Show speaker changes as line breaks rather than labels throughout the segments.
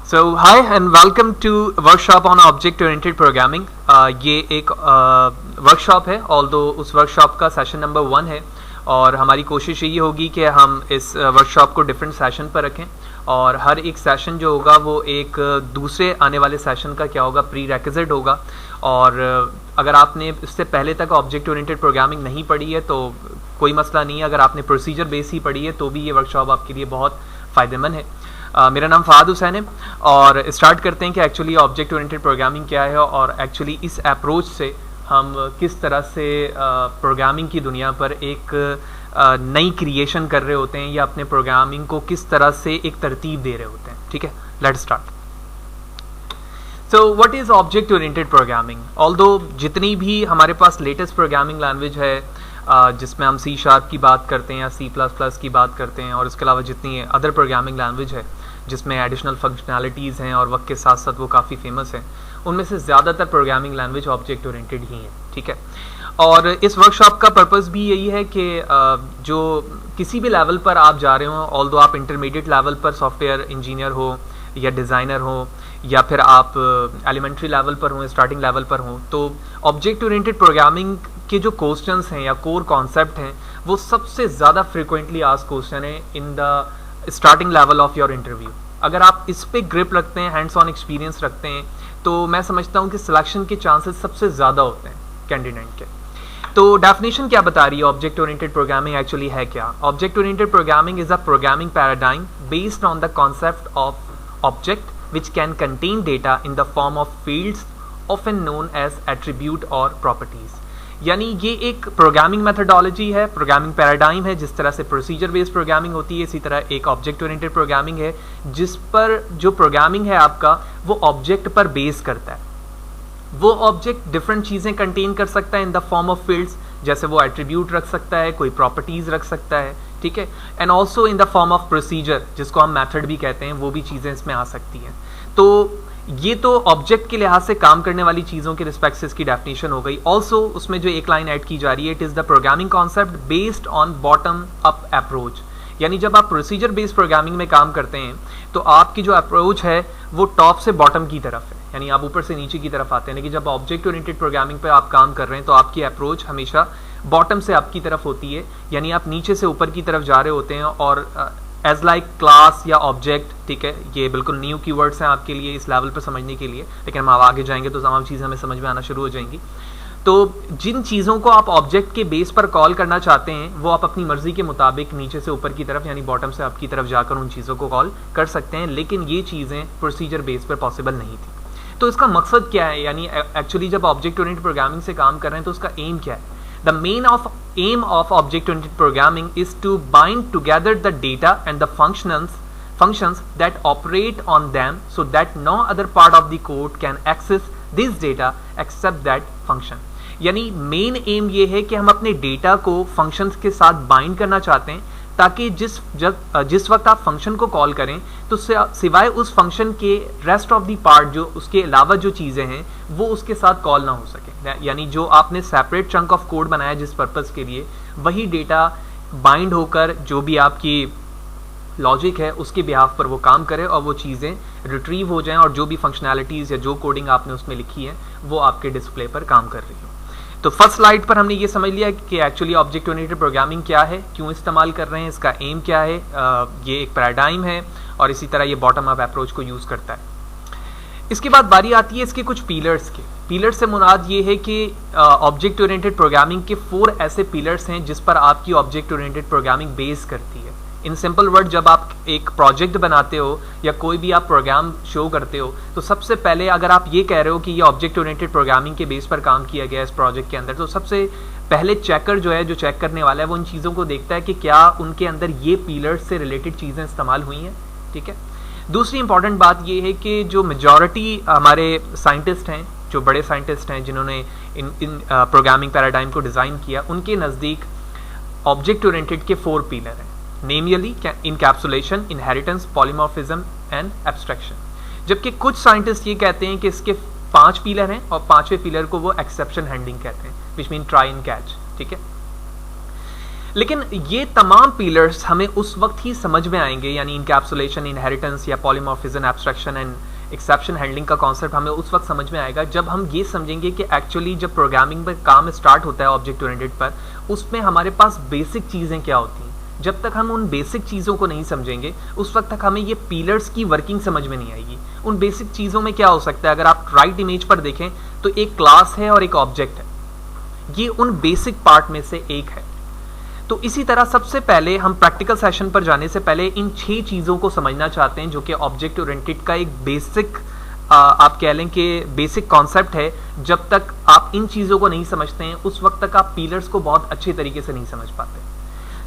Hi and welcome to workshop on object oriented programming. ये एक workshop है, although उस वर्कशॉप का सेशन नंबर 1 है और हमारी कोशिश यही होगी कि हम इस वर्कशॉप को डिफरेंट सेशन पर रखें और हर एक सेशन जो होगा वो एक दूसरे आने वाले सेशन का क्या होगा, प्री रेक्विजिट होगा। और अगर आपने इससे पहले तक ऑब्जेक्ट ओरिएंटेड प्रोग्रामिंग नहीं पढ़ी है तो कोई मसला नहीं है, अगर आपने प्रोसीजर बेस ही पढ़ी है तो भी ये वर्कशॉप आपके लिए बहुत फ़ायदेमंद है। मेरा नाम फ़ाद हुसैन है और स्टार्ट करते हैं कि एक्चुअली ऑब्जेक्ट ओरिएंटेड प्रोग्रामिंग क्या है और एक्चुअली इस अप्रोच से हम किस तरह से प्रोग्रामिंग की दुनिया पर एक नई क्रिएशन कर रहे होते हैं या अपने प्रोग्रामिंग को किस तरह से एक तरतीब दे रहे होते हैं। ठीक है, let's start. So what is object oriented programming? Although जितनी भी हमारे पास लेटेस्ट प्रोग्रामिंग लैंग्वेज है जिसमें हम C# की बात करते हैं या C++ की बात करते हैं और इसके अलावा जितनी अदर प्रोग्रामिंग लैंग्वेज है जिसमें एडिशनल फंक्शनैलिटीज़ हैं और वक्त के साथ साथ वो काफ़ी फेमस हैं, उनमें से ज़्यादातर प्रोग्रामिंग लैंग्वेज ऑब्जेक्ट ओरिएंटेड ही हैं। ठीक है, और इस वर्कशॉप का पर्पस भी यही है कि जो किसी भी लेवल पर आप जा रहे हो, ऑल्दो आप इंटरमीडिएट लेवल पर सॉफ्टवेयर इंजीनियर हो या डिज़ाइनर हो या फिर आप एलिमेंट्री लेवल पर हो, स्टार्टिंग लेवल पर हो, तो ऑब्जेक्ट ओरिएंटेड प्रोग्रामिंग के जो क्वेश्चंस हैं या कोर कॉन्सेप्ट हैं वो सबसे ज़्यादा फ्रिक्वेंटली आस्क्ड क्वेश्चन है in the starting level of your interview. अगर आप इस पे ग्रिप रखते हैं, हैंड्स ऑन एक्सपीरियंस रखते हैं, तो मैं समझता हूँ कि सिलेक्शन के चांसेस सबसे ज़्यादा होते हैं कैंडिडेट के। तो डेफिनेशन क्या बता रही है ऑब्जेक्ट ओरिएंटेड प्रोग्रामिंग एक्चुअली है क्या? Object oriented programming is a programming paradigm based on the concept of object which can contain data in the form of fields often known as attribute or properties। यानी ये एक programming methodology है, programming paradigm है। जिस तरह से procedure based programming होती है इसी तरह एक ऑब्जेक्ट ओरिएंटेड प्रोग्रामिंग है जिस पर जो प्रोग्रामिंग है आपका वो ऑब्जेक्ट पर बेस करता है। वो ऑब्जेक्ट डिफरेंट चीज़ें कंटेन कर सकता है in the form of fields, जैसे वो एट्रीब्यूट रख सकता है, कोई प्रॉपर्टीज रख सकता है, ठीक है, and also in the form of procedure जिसको हम मेथड भी कहते हैं, वो भी चीज़ें इसमें आ सकती हैं। तो ये तो ऑब्जेक्ट के लिहाज से काम करने वाली चीज़ों के रिस्पेक्ट से इसकी डेफिनेशन हो गई। ऑल्सो उसमें जो एक लाइन ऐड की जा रही है, it is the programming concept based on bottom up approach. यानी जब आप प्रोसीजर बेस्ड प्रोग्रामिंग में काम करते हैं तो आपकी जो अप्रोच है वो टॉप से बॉटम की तरफ है, यानी आप ऊपर से नीचे की तरफ आते हैं। लेकिन जब ऑब्जेक्ट ओरिएंटेड प्रोग्रामिंग पे आप काम कर रहे हैं तो आपकी अप्रोच हमेशा बॉटम से अप की तरफ होती है, यानी आप नीचे से ऊपर की तरफ जा रहे होते हैं। और एज लाइक क्लास या ऑब्जेक्ट, ठीक है, ये बिल्कुल न्यू कीवर्ड्स हैं आपके लिए इस लेवल पर समझने के लिए, लेकिन हम आगे जाएंगे तो तमाम चीज़ें हमें समझ में आना शुरू हो जाएंगी। तो जिन चीज़ों को आप ऑब्जेक्ट के बेस पर कॉल करना चाहते हैं वो आप अपनी मर्जी के मुताबिक नीचे से ऊपर की तरफ यानी बॉटम से अप की तरफ जाकर उन चीज़ों को कॉल कर सकते हैं, लेकिन ये चीज़ें प्रोसीजर बेस पर पॉसिबल नहीं थी। तो इसका मकसद क्या है? यानी एक्चुअली जब ऑब्जेक्ट ओरिएंटेड प्रोग्रामिंग से काम कर रहे हैं तो उसका एम क्या है? The aim of object-oriented programming is to bind together the data and the functions that operate on them so that no other part of the code can access this data except that function। यानी main M ये है कि हम अपने data को functions के साथ bind करना चाहते हैं ताकि जिस वक्त आप फंक्शन को कॉल करें तो सिवाय उस फंक्शन के रेस्ट ऑफ द पार्ट, जो उसके अलावा जो चीज़ें हैं वो उसके साथ कॉल ना हो सके। यानी जो आपने सेपरेट चंक ऑफ कोड बनाया जिस पर्पज़ के लिए, वही डेटा बाइंड होकर जो भी आपकी लॉजिक है उसके बिहाफ पर वो काम करे और वो चीज़ें रिट्रीव हो जाएं और जो भी फंक्शनैलिटीज़ या जो कोडिंग आपने उसमें लिखी है वो आपके डिस्प्ले पर काम कर रही हो। तो फर्स्ट स्लाइड पर हमने ये समझ लिया कि एक्चुअली ऑब्जेक्ट ओरिएंटेड प्रोग्रामिंग क्या है, क्यों इस्तेमाल कर रहे हैं, इसका एम क्या है। ये एक पैराडाइम है और इसी तरह ये बॉटम अप अप्रोच को यूज़ करता है। इसके बाद बारी आती है इसके कुछ पिलर्स के। पिलर्स से मुराद ये है कि ऑब्जेक्ट ओरिएंटेड प्रोग्रामिंग के 4 ऐसे पिलर्स हैं जिस पर आपकी ऑब्जेक्ट ओरिएंटेड प्रोग्रामिंग बेस करती है। इन सिंपल वर्ड, जब आप एक प्रोजेक्ट बनाते हो या कोई भी आप प्रोग्राम शो करते हो तो सबसे पहले अगर आप ये कह रहे हो कि ये ऑब्जेक्ट ओरिएंटेड प्रोग्रामिंग के बेस पर काम किया गया इस प्रोजेक्ट के अंदर, तो सबसे पहले चेकर जो है, जो चेक करने वाला है, वो उन चीज़ों को देखता है कि क्या उनके अंदर ये पिलर्स से रिलेटेड चीज़ें इस्तेमाल हुई हैं। ठीक है, दूसरी इंपॉर्टेंट बात ये है कि जो मेजॉरिटी हमारे साइंटिस्ट हैं, जो बड़े साइंटिस्ट हैं जिन्होंने इन प्रोग्रामिंग पैराडाइम को डिज़ाइन किया, उनके नज़दीक ऑब्जेक्ट ओरिएंटेड के 4 पिलर हैं, namely encapsulation, inheritance, polymorphism and abstraction. जबकि कुछ साइंटिस्ट ये कहते हैं कि इसके 5 पिलर हैं और 5वें पिलर को वो एक्सेप्शन हैंडलिंग कहते हैं, which mean try and catch. ठीक है, लेकिन ये तमाम पिलर्स हमें उस वक्त ही समझ में आएंगे, यानी इनकैप्सुलेशन, इनहेरिटेंस या polymorphism, abstraction and exception handling का कॉन्सेप्ट हमें उस वक्त समझ में आएगा जब हम ये समझेंगे कि एक्चुअली जब प्रोग्रामिंग में काम स्टार्ट होता है ऑब्जेक्ट ओरिएंटेड पर, उसमें हमारे पास बेसिक चीज़ें क्या होती हैं। जब तक हम उन बेसिक चीज़ों को नहीं समझेंगे उस वक्त तक हमें ये पिलर्स की वर्किंग समझ में नहीं आएगी। उन बेसिक चीज़ों में क्या हो सकता है, अगर आप राइट इमेज पर देखें तो एक क्लास है और एक ऑब्जेक्ट है, ये उन बेसिक पार्ट में से एक है। तो इसी तरह सबसे पहले हम प्रैक्टिकल सेशन पर जाने से पहले इन 6 चीज़ों को समझना चाहते हैं जो कि ऑब्जेक्ट ओरिएंटेड का एक बेसिक आप कह लें कि बेसिक कॉन्सेप्ट है। जब तक आप इन चीज़ों को नहीं समझते हैं उस वक्त तक आप पिलर्स को बहुत अच्छे तरीके से नहीं समझ पाते।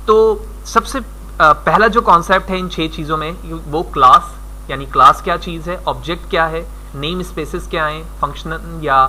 तो सबसे पहला जो कॉन्सेप्ट है इन 6 चीज़ों में वो क्लास, यानी क्लास क्या चीज़ है, ऑब्जेक्ट क्या है, नेम स्पेसेस क्या हैं, फंक्शन या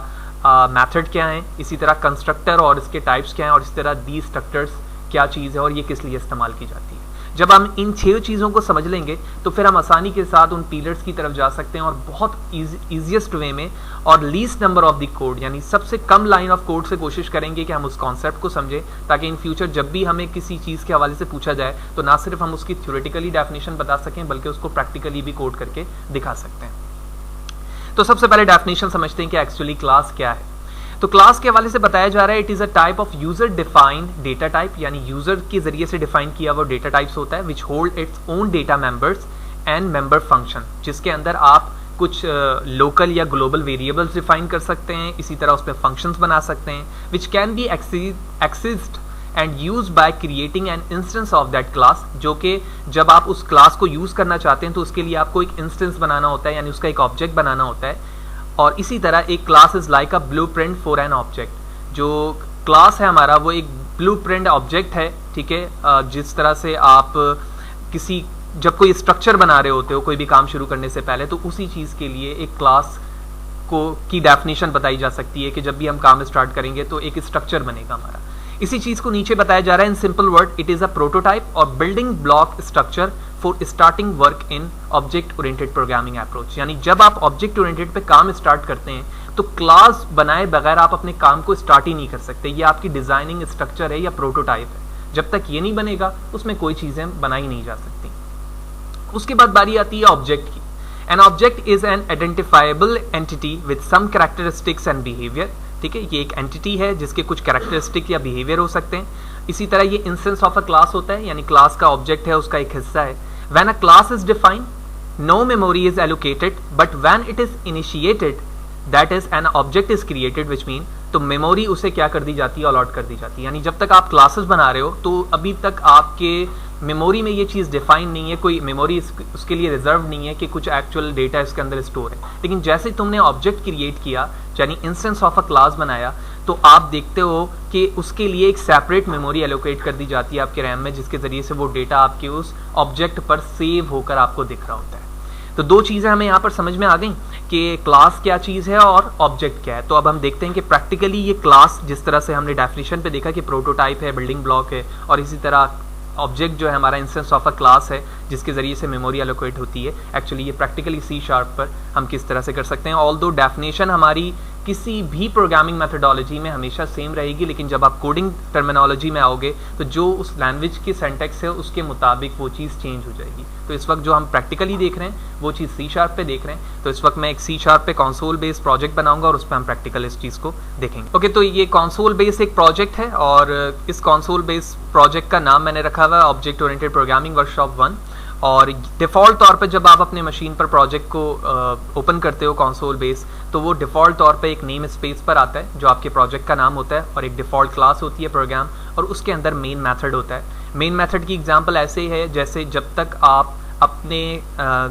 मेथड क्या हैं, इसी तरह कंस्ट्रक्टर और इसके टाइप्स क्या हैं, और इसी तरह दी स्ट्रक्चर्स क्या चीज़ है और ये किस लिए इस्तेमाल की जाती है। जब हम इन 6 चीज़ों को समझ लेंगे तो फिर हम आसानी के साथ उन पिलर्स की तरफ जा सकते हैं और बहुत ईजिएस्ट वे में और least number of the code, यानी सबसे कम लाइन ऑफ कोड से कोशिश करेंगे कि हम उस कॉन्सेप्ट को समझें, ताकि इन फ्यूचर जब भी हमें किसी चीज़ के हवाले से पूछा जाए तो ना सिर्फ हम उसकी थ्योरेटिकली डेफिनेशन बता सकें बल्कि उसको प्रैक्टिकली भी कोड करके दिखा सकते हैं। तो सबसे पहले डेफिनेशन समझते हैं कि एक्चुअली क्लास क्या है। तो क्लास के हवाले से बताया जा रहा है it is a type of user defined data type, यानी यूजर के जरिए से डिफाइन किया वो डेटा टाइप्स होता है which hold its own data members and member function, जिसके अंदर आप कुछ लोकल या ग्लोबल वेरिएबल्स डिफाइन कर सकते हैं, इसी तरह उसमें फंक्शंस बना सकते हैं which can be accessed and use by creating an instance of that class, जो कि जब आप उस क्लास को यूज करना चाहते हैं तो उसके लिए आपको एक इंस्टेंस बनाना होता है, यानी उसका एक ऑब्जेक्ट बनाना होता है। और इसी तरह एक class is like a blueprint for an object, जो क्लास है हमारा वो एक ब्लूप्रिंट ऑब्जेक्ट है, ठीक है। जिस तरह से आप किसी जब कोई स्ट्रक्चर बना रहे होते हो कोई भी काम शुरू करने से पहले, तो उसी चीज़ के लिए एक क्लास को की डेफिनेशन बताई जा सकती है कि जब भी हम काम स्टार्ट करेंगे तो एक स्ट्रक्चर बनेगा हमारा। इसी चीज़ को नीचे बताया जा रहा है in simple word, it is a prototype और building block structure for starting work in object oriented programming approach, यानी जब आप ऑब्जेक्ट ओरिएंटेड पे काम स्टार्ट करते हैं तो क्लास बनाए बगैर आप अपने काम को स्टार्ट ही नहीं कर सकते। ये आपकी डिजाइनिंग स्ट्रक्चर है या प्रोटोटाइप है, जब तक ये नहीं बनेगा उसमें कोई चीजें बनाई नहीं जा सकती। उसके बाद बारी आती है ऑब्जेक्ट की। An object is an identifiable entity with some characteristics and behaviour, ठीक है। ये एक एंटिटी है जिसके कुछ कैरेक्टरिस्टिक या बिहेवियर हो सकते हैं। इसी तरह ये इंस्टेंस ऑफ अ क्लास होता है, यानी क्लास का ऑब्जेक्ट है उसका एक हिस्सा है। When a class is defined, no memory is allocated, but when it is initiated, that is an object is created, which mean तो मेमोरी उसे क्या कर दी जाती है, अलॉट कर दी जाती है। यानी जब तक आप क्लासेस बना रहे हो तो अभी तक आपके मेमोरी में ये चीज़ डिफाइन नहीं है, कोई मेमोरी उसके लिए रिजर्व नहीं है कि कुछ एक्चुअल डेटा इसके अंदर स्टोर है। लेकिन जैसे तुमने ऑब्जेक्ट क्रिएट किया, यानी इंस्टेंस ऑफ अ क्लास बनाया, तो आप देखते हो कि उसके लिए एक सेपरेट मेमोरी एलोकेट कर दी जाती है आपके रैम में, जिसके जरिए से वो डेटा आपके उस ऑब्जेक्ट पर सेव होकर आपको दिख रहा होता है। तो 2 चीज़ें हमें यहाँ पर समझ में आ गई कि क्लास क्या चीज़ है और ऑब्जेक्ट क्या है। तो अब हम देखते हैं कि प्रैक्टिकली ये क्लास, जिस तरह से हमने डेफिनेशन पे देखा कि प्रोटोटाइप है, बिल्डिंग ब्लॉक है, और इसी तरह ऑब्जेक्ट जो है हमारा इंस्टेंस ऑफ अ क्लास है जिसके जरिए से मेमोरी एलोकेट होती है, एक्चुअली ये प्रैक्टिकली C# पर हम किस तरह से कर सकते हैं। ऑल्दो डेफिनेशन हमारी किसी भी प्रोग्रामिंग मेथोडोलॉजी में हमेशा सेम रहेगी, लेकिन जब आप कोडिंग टर्मिनोलॉजी में आओगे तो जो उस लैंग्वेज की सिंटैक्स है उसके मुताबिक वो चीज़ चेंज हो जाएगी। तो इस वक्त जो हम प्रैक्टिकली देख रहे हैं वो चीज़ C# पे देख रहे हैं, तो इस वक्त मैं एक C# पे कंसोल बेस्ड प्रोजेक्ट बनाऊंगा और उस पर हम प्रैक्टिकल इस चीज़ को देखेंगे। ओके, तो ये कंसोल बेस्ड एक प्रोजेक्ट है और इस कंसोल बेस्ड प्रोजेक्ट का नाम मैंने रखा हुआ है ऑब्जेक्ट ओरिएंटेड प्रोग्रामिंग वर्कशॉप 1। और डिफ़ॉल्ट तौर पे जब आप अपने मशीन पर प्रोजेक्ट को ओपन करते हो कंसोल बेस, तो वो डिफ़ॉल्ट तौर पे एक नेम स्पेस पर आता है जो आपके प्रोजेक्ट का नाम होता है, और एक डिफ़ॉल्ट क्लास होती है प्रोग्राम, और उसके अंदर मेन मेथड होता है। मेन मेथड की एग्जांपल ऐसे है जैसे जब तक आप अपने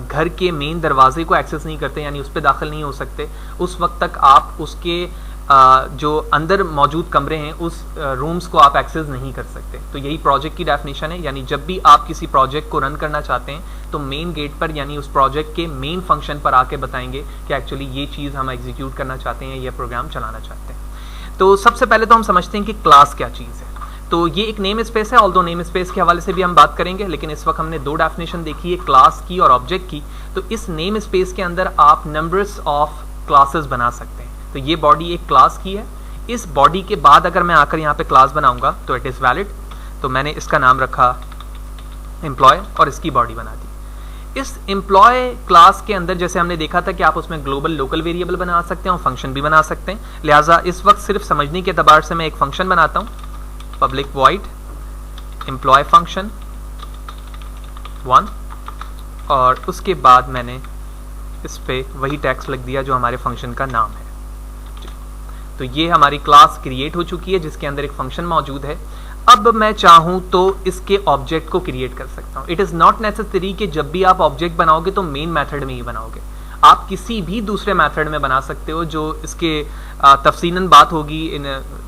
घर के मेन दरवाजे को एक्सेस नहीं करते, यानी उस पर दाखिल नहीं हो सकते, उस वक्त तक आप उसके जो अंदर मौजूद कमरे हैं उस रूम्स को आप एक्सेस नहीं कर सकते। तो यही प्रोजेक्ट की डेफिनेशन है, यानी जब भी आप किसी प्रोजेक्ट को रन करना चाहते हैं तो मेन गेट पर, यानी उस प्रोजेक्ट के मेन फंक्शन पर आके बताएंगे कि एक्चुअली ये चीज़ हम एग्जीक्यूट करना चाहते हैं, ये प्रोग्राम चलाना चाहते हैं। तो सबसे पहले तो हम समझते हैं कि क्लास क्या चीज़ है। तो ये एक नेम स्पेस है, ऑल्दो नेम स्पेस के हवाले से भी हम बात करेंगे, लेकिन इस वक्त हमने 2 डेफिनेशन देखी है, क्लास की और ऑब्जेक्ट की। तो इस नेम स्पेस के अंदर आप नंबर्स ऑफ क्लासेस बना सकते हैं। तो ये बॉडी एक क्लास की है, इस बॉडी के बाद अगर मैं आकर यहाँ पे क्लास बनाऊंगा तो इट इज़ वैलिड। तो मैंने इसका नाम रखा एम्प्लॉय और इसकी बॉडी बना दी। इस एम्प्लॉय क्लास के अंदर जैसे हमने देखा था कि आप उसमें ग्लोबल लोकल वेरिएबल बना सकते हैं और फंक्शन भी बना सकते हैं। लिहाजा इस वक्त सिर्फ समझने के एतबार से मैं एक फंक्शन बनाता हूं, पब्लिक वॉइड एम्प्लॉय फंक्शन 1, और उसके बाद मैंने इस पे वही टैक्स लिख दिया जो हमारे फंक्शन का नाम है। तो ये हमारी क्लास क्रिएट हो चुकी है जिसके अंदर एक फंक्शन मौजूद है। अब मैं चाहूं तो इसके ऑब्जेक्ट को क्रिएट कर सकता हूं। इट इज नॉट नेसेसरी कि जब भी आप ऑब्जेक्ट बनाओगे तो मेन मेथड में ही बनाओगे, आप किसी भी दूसरे मेथड में बना सकते हो। जो इसके तफसीलन बात होगी इन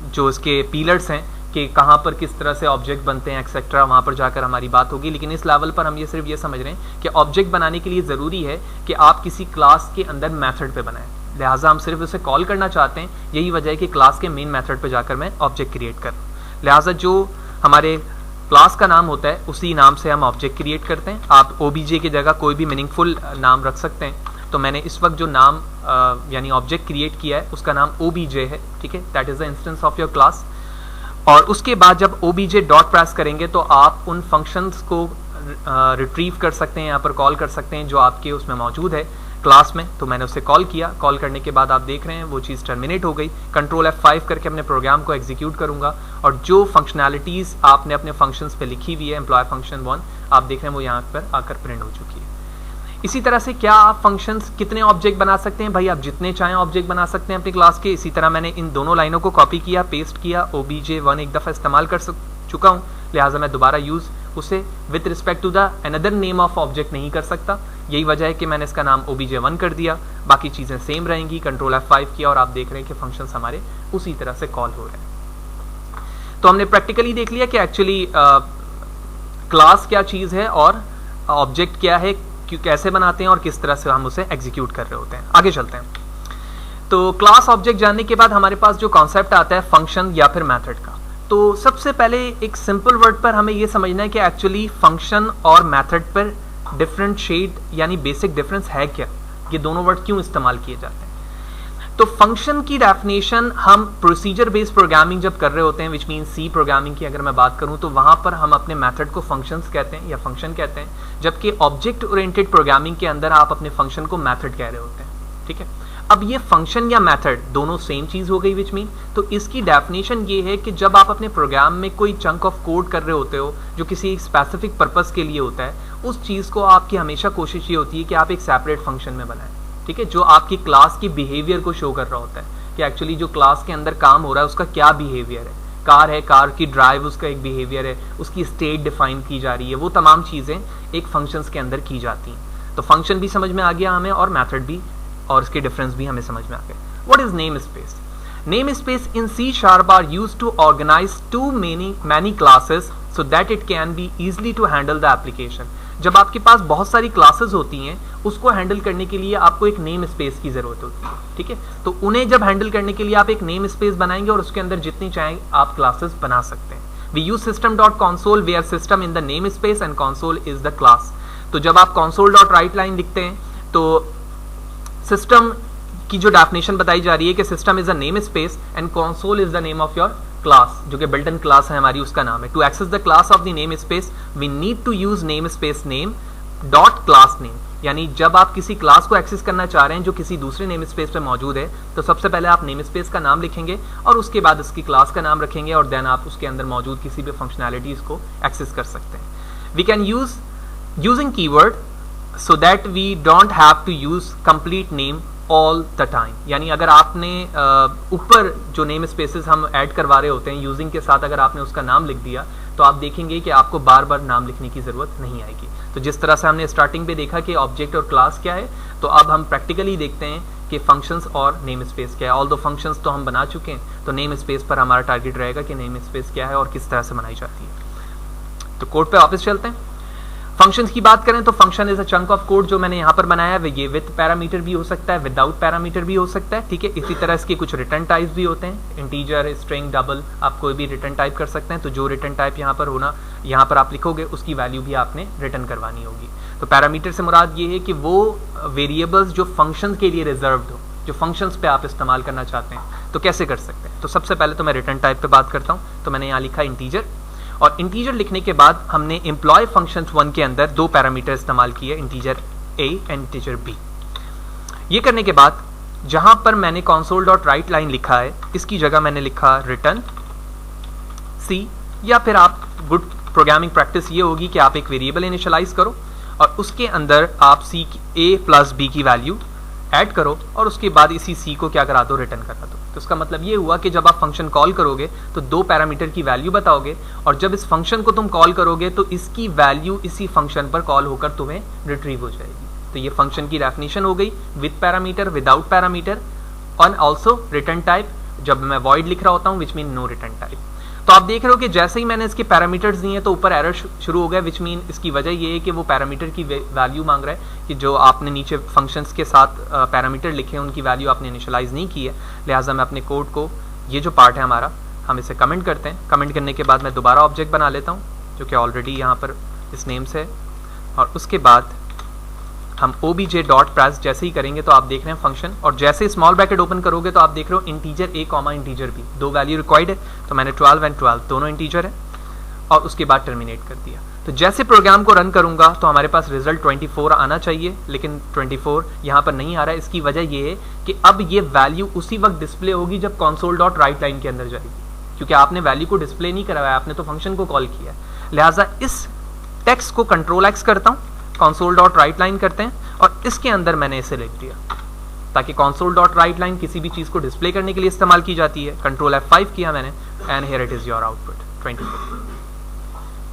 जो इसके पिलर्स हैं कि कहाँ पर किस तरह से ऑब्जेक्ट बनते हैं एक्सेट्रा, वहाँ पर जाकर हमारी बात होगी। लेकिन इस लेवल पर हम ये सिर्फ ये समझ रहे हैं कि ऑब्जेक्ट बनाने के लिए ज़रूरी है कि आप किसी क्लास के अंदर मेथड पे बनाएं। लिहाजा हम सिर्फ उसे कॉल करना चाहते हैं, यही वजह है कि क्लास के मेन मेथड पे जाकर मैं ऑब्जेक्ट क्रिएट कर। लिहाजा जो हमारे क्लास का नाम होता है उसी नाम से हम ऑब्जेक्ट क्रिएट करते हैं। आप ओबीजे की जगह कोई भी मीनिंगफुल नाम रख सकते हैं। तो मैंने इस वक्त जो नाम यानी ऑब्जेक्ट क्रिएट किया है उसका नाम ओबीजे है, ठीक है, that is the instance of your class. और उसके बाद जब ओबीजे डॉट प्रेस करेंगे तो आप उन फंक्शंस को रिट्रीव कर सकते हैं, यहाँ पर कॉल कर सकते हैं जो आपके उसमें मौजूद है क्लास में। तो मैंने उसे कॉल किया, कॉल करने के बाद आप देख रहे हैं वो चीज़ टर्मिनेट हो गई। कंट्रोल F5 करके अपने प्रोग्राम को एग्जीक्यूट करूंगा और जो फंक्शनैलिटीज़ आपने अपने फंक्शंस पे लिखी हुई है एम्प्लॉय फंक्शन 1, आप देख रहे हैं वो यहाँ पर आकर प्रिंट हो चुकी है। इसी तरह से क्या आप फंक्शंस कितने ऑब्जेक्ट बना सकते हैं? भाई आप जितने चाहें ऑब्जेक्ट बना सकते हैं अपनी क्लास के। इसी तरह मैंने इन दोनों लाइनों को कॉपी किया, पेस्ट किया, OBJ1 एक दफ़ा इस्तेमाल कर चुका हूँ, लिहाजा मैं दोबारा यूज़ उसे with respect to the another name of object नहीं कर सकता। यही वजह है कि मैंने इसका नाम OBJ1 कर दिया, बाकी चीज़ें सेम रहेंगी। कंट्रोल F5 किया और आप देख रहे हैं कि फंक्शंस हमारे उसी तरह से कॉल हो रहे हैं। तो हमने प्रैक्टिकली देख लिया कि एक्चुअली क्लास क्या चीज़ है और ऑब्जेक्ट क्या है, कैसे बनाते हैं और किस तरह से हम उसे एग्जीक्यूट कर रहे होते हैं। आगे चलते हैं। तो क्लास ऑब्जेक्ट जानने के बाद हमारे पास जो कॉन्सेप्ट आता है फंक्शन या फिर मेथड का। तो सबसे पहले एक सिंपल वर्ड पर हमें ये समझना है कि एक्चुअली फंक्शन और मेथड पर डिफरेंशिएट यानी बेसिक डिफरेंस है क्या, ये दोनों वर्ड क्यों इस्तेमाल किए जाते हैं। तो फंक्शन की डेफिनेशन हम प्रोसीजर बेस्ड प्रोग्रामिंग जब कर रहे होते हैं, विच मीन सी प्रोग्रामिंग की अगर मैं बात करूं तो वहां पर हम अपने मेथड को फंक्शंस कहते हैं या फंक्शन कहते हैं, जबकि ऑब्जेक्ट ओरिएंटेड प्रोग्रामिंग के अंदर आप अपने फंक्शन को मेथड कह रहे होते हैं। ठीक है, अब ये फंक्शन या मेथड दोनों सेम चीज हो गई, विच मीन तो इसकी डेफिनेशन ये है कि जब आप अपने प्रोग्राम में कोई चंक ऑफ कोड कर रहे होते हो जो किसी स्पेसिफिक पर्पस के लिए होता है, उस चीज को आपकी हमेशा कोशिश ये होती है कि आप एक सेपरेट फंक्शन में बनाएं। ठीक है, जो आपकी क्लास की बिहेवियर को शो कर रहा होता है कि एक्चुअली जो क्लास के अंदर काम हो रहा है उसका क्या बिहेवियर है। कार है, कार की ड्राइव उसका एक बिहेवियर है, उसकी स्टेट डिफाइन की जा रही है, वो तमाम चीजें एक फंक्शंस के अंदर की जाती हैं। तो फंक्शन भी समझ में आ गया हमें और मेथड भी, और इसके डिफरेंस भी हमें समझ में आ गए। What is namespace? Namespace in C# are used to organise too many classes so that it can be easily to handle the application. जब आपके पास बहुत सारी क्लासेस होती हैं उसको हैंडल करने के लिए आपको एक नेम स्पेस की जरूरत होती है। ठीक है, तो उन्हें जब हैंडल करने के लिए आप एक नेम स्पेस बनाएंगे और उसके अंदर जितनी चाहें आप क्लासेस बना सकते हैं। We use system.console where system in the namespace and console is the class. तो जब आप console.writeline लिखते हैं तो सिस्टम की जो डेफिनेशन बताई जा रही है कि system is a name space and console is the name of your class, जो कि बिल्ट इन क्लास है हमारी, उसका नाम है। To access the class of the namespace we need to use namespace name dot class name. यानी जब आप किसी क्लास को एक्सेस करना चाह रहे हैं जो किसी दूसरे नेम स्पेस पे मौजूद है, तो सबसे पहले आप नेम स्पेस का नाम लिखेंगे और उसके बाद उसकी क्लास का नाम रखेंगे और देन आप उसके अंदर मौजूद किसी भी फंक्शनैलिटीज को एक्सेस कर सकते हैं। We can use using keyword so that we don't have to use complete name all the time. यानी अगर आपने ऊपर जो नेम स्पेसेस हम ऐड करवा रहे होते हैं यूजिंग के साथ, अगर आपने उसका नाम लिख दिया तो आप देखेंगे कि आपको बार बार नाम लिखने की जरूरत नहीं आएगी। तो जिस तरह से हमने स्टार्टिंग पे देखा कि ऑब्जेक्ट और क्लास क्या है, तो अब हम प्रैक्टिकली देखते हैं कि फंक्शंस और नेम स्पेस क्या है। ऑल दो फंक्शंस तो हम बना चुके हैं, तो नेम स्पेस पर हमारा टारगेट रहेगा कि नेम स्पेस क्या है और किस तरह से बनाई जाती है। तो कोड पे वापस चलते हैं। फंक्शंस की बात करें तो function is a chunk of code जो मैंने यहाँ पर बनाया है। ये विद पैरामीटर भी हो सकता है, विदाउट पैरामीटर भी हो सकता है। ठीक है, इसी तरह इसके कुछ रिटर्न टाइप्स भी होते हैं, इंटीजर, स्ट्रिंग, डबल, आप कोई भी रिटर्न टाइप कर सकते हैं। तो जो रिटर्न टाइप यहाँ पर होना, यहाँ पर आप लिखोगे उसकी वैल्यू भी आपने रिटर्न करवानी होगी। तो पैरामीटर से मुराद ये है कि वो वेरिएबल्स जो फंक्शन के लिए रिजर्व्ड हो, जो फंक्शंस पे आप इस्तेमाल करना चाहते हैं, तो कैसे कर सकते हैं। तो सबसे पहले तो मैं रिटर्न टाइप पे बात करता हूँ। तो मैंने यहाँ लिखा इंटीजर और इंटीजर लिखने के बाद हमने एम्प्लॉय फंक्शंस 1 के अंदर दो पैरामीटर इस्तेमाल किए, integer a and integer b। ये करने के बाद जहां पर मैंने console.write लाइन लिखा है, इसकी जगह मैंने लिखा रिटर्न c, या फिर आप गुड प्रोग्रामिंग प्रैक्टिस ये होगी कि आप एक वेरिएबल इनिशियलाइज करो और उसके अंदर आप c a प्लस b की वैल्यू ऐड करो और उसके बाद इसी c को क्या करा दो, रिटर्न करा दो। तो इसका मतलब ये हुआ कि जब आप फंक्शन कॉल करोगे तो दो पैरामीटर की वैल्यू बताओगे और जब इस फंक्शन को तुम कॉल करोगे तो इसकी वैल्यू इसी फंक्शन पर कॉल होकर तुम्हें रिट्रीव हो जाएगी। तो ये फंक्शन की डेफिनेशन हो गई, विद पैरामीटर, विदाउट पैरामीटर, और ऑल्सो रिटर्न टाइप जब मैं वॉइड लिख रहा होता हूँ, which mean no return type. तो आप देख रहे हो कि जैसे ही मैंने इसके पैरामीटर्स दिए तो ऊपर एरर शुरू हो गया, विच मीन इसकी वजह ये है कि वो पैरामीटर की वैल्यू मांग रहा है कि जो आपने नीचे फंक्शंस के साथ पैरामीटर लिखे हैं उनकी वैल्यू आपने इनिशियलाइज नहीं की है। लिहाजा मैं अपने कोड को, ये जो पार्ट है हमारा, हम इसे कमेंट करते हैं। कमेंट करने के बाद मैं दोबारा ऑब्जेक्ट बना लेता हूँ जो कि ऑलरेडी यहाँ पर इस नेम से है, और उसके बाद हम obj डॉट प्रेस जैसे ही करेंगे तो आप देख रहे हैं फंक्शन, और जैसे स्मॉल ब्रैकेट ओपन करोगे तो आप देख रहे हो integer a comma integer b, दो वैल्यू रिक्वायर्ड है, तो मैंने 12 एंड 12 दोनों इंटीजर है और उसके बाद टर्मिनेट कर दिया। तो जैसे प्रोग्राम को रन करूंगा तो हमारे पास रिजल्ट 24 आना चाहिए, लेकिन 24 यहाँ पर नहीं आ रहा है। इसकी वजह ये है कि अब ये वैल्यू उसी वक्त डिस्प्ले होगी जब console.write लाइन के अंदर जाएगी, क्योंकि आपने वैल्यू को डिस्प्ले नहीं करवाया, आपने तो फंक्शन को कॉल किया है। लिहाजा इस टेक्स्ट को Ctrl+X करता हूँ, console.write लाइन करते हैं और इसके अंदर मैंने इसे लिख दिया ताकि console.write लाइन किसी भी चीज को डिस्प्ले करने के लिए इस्तेमाल की जाती है। Ctrl F5 किया मैंने and here it is your output 24।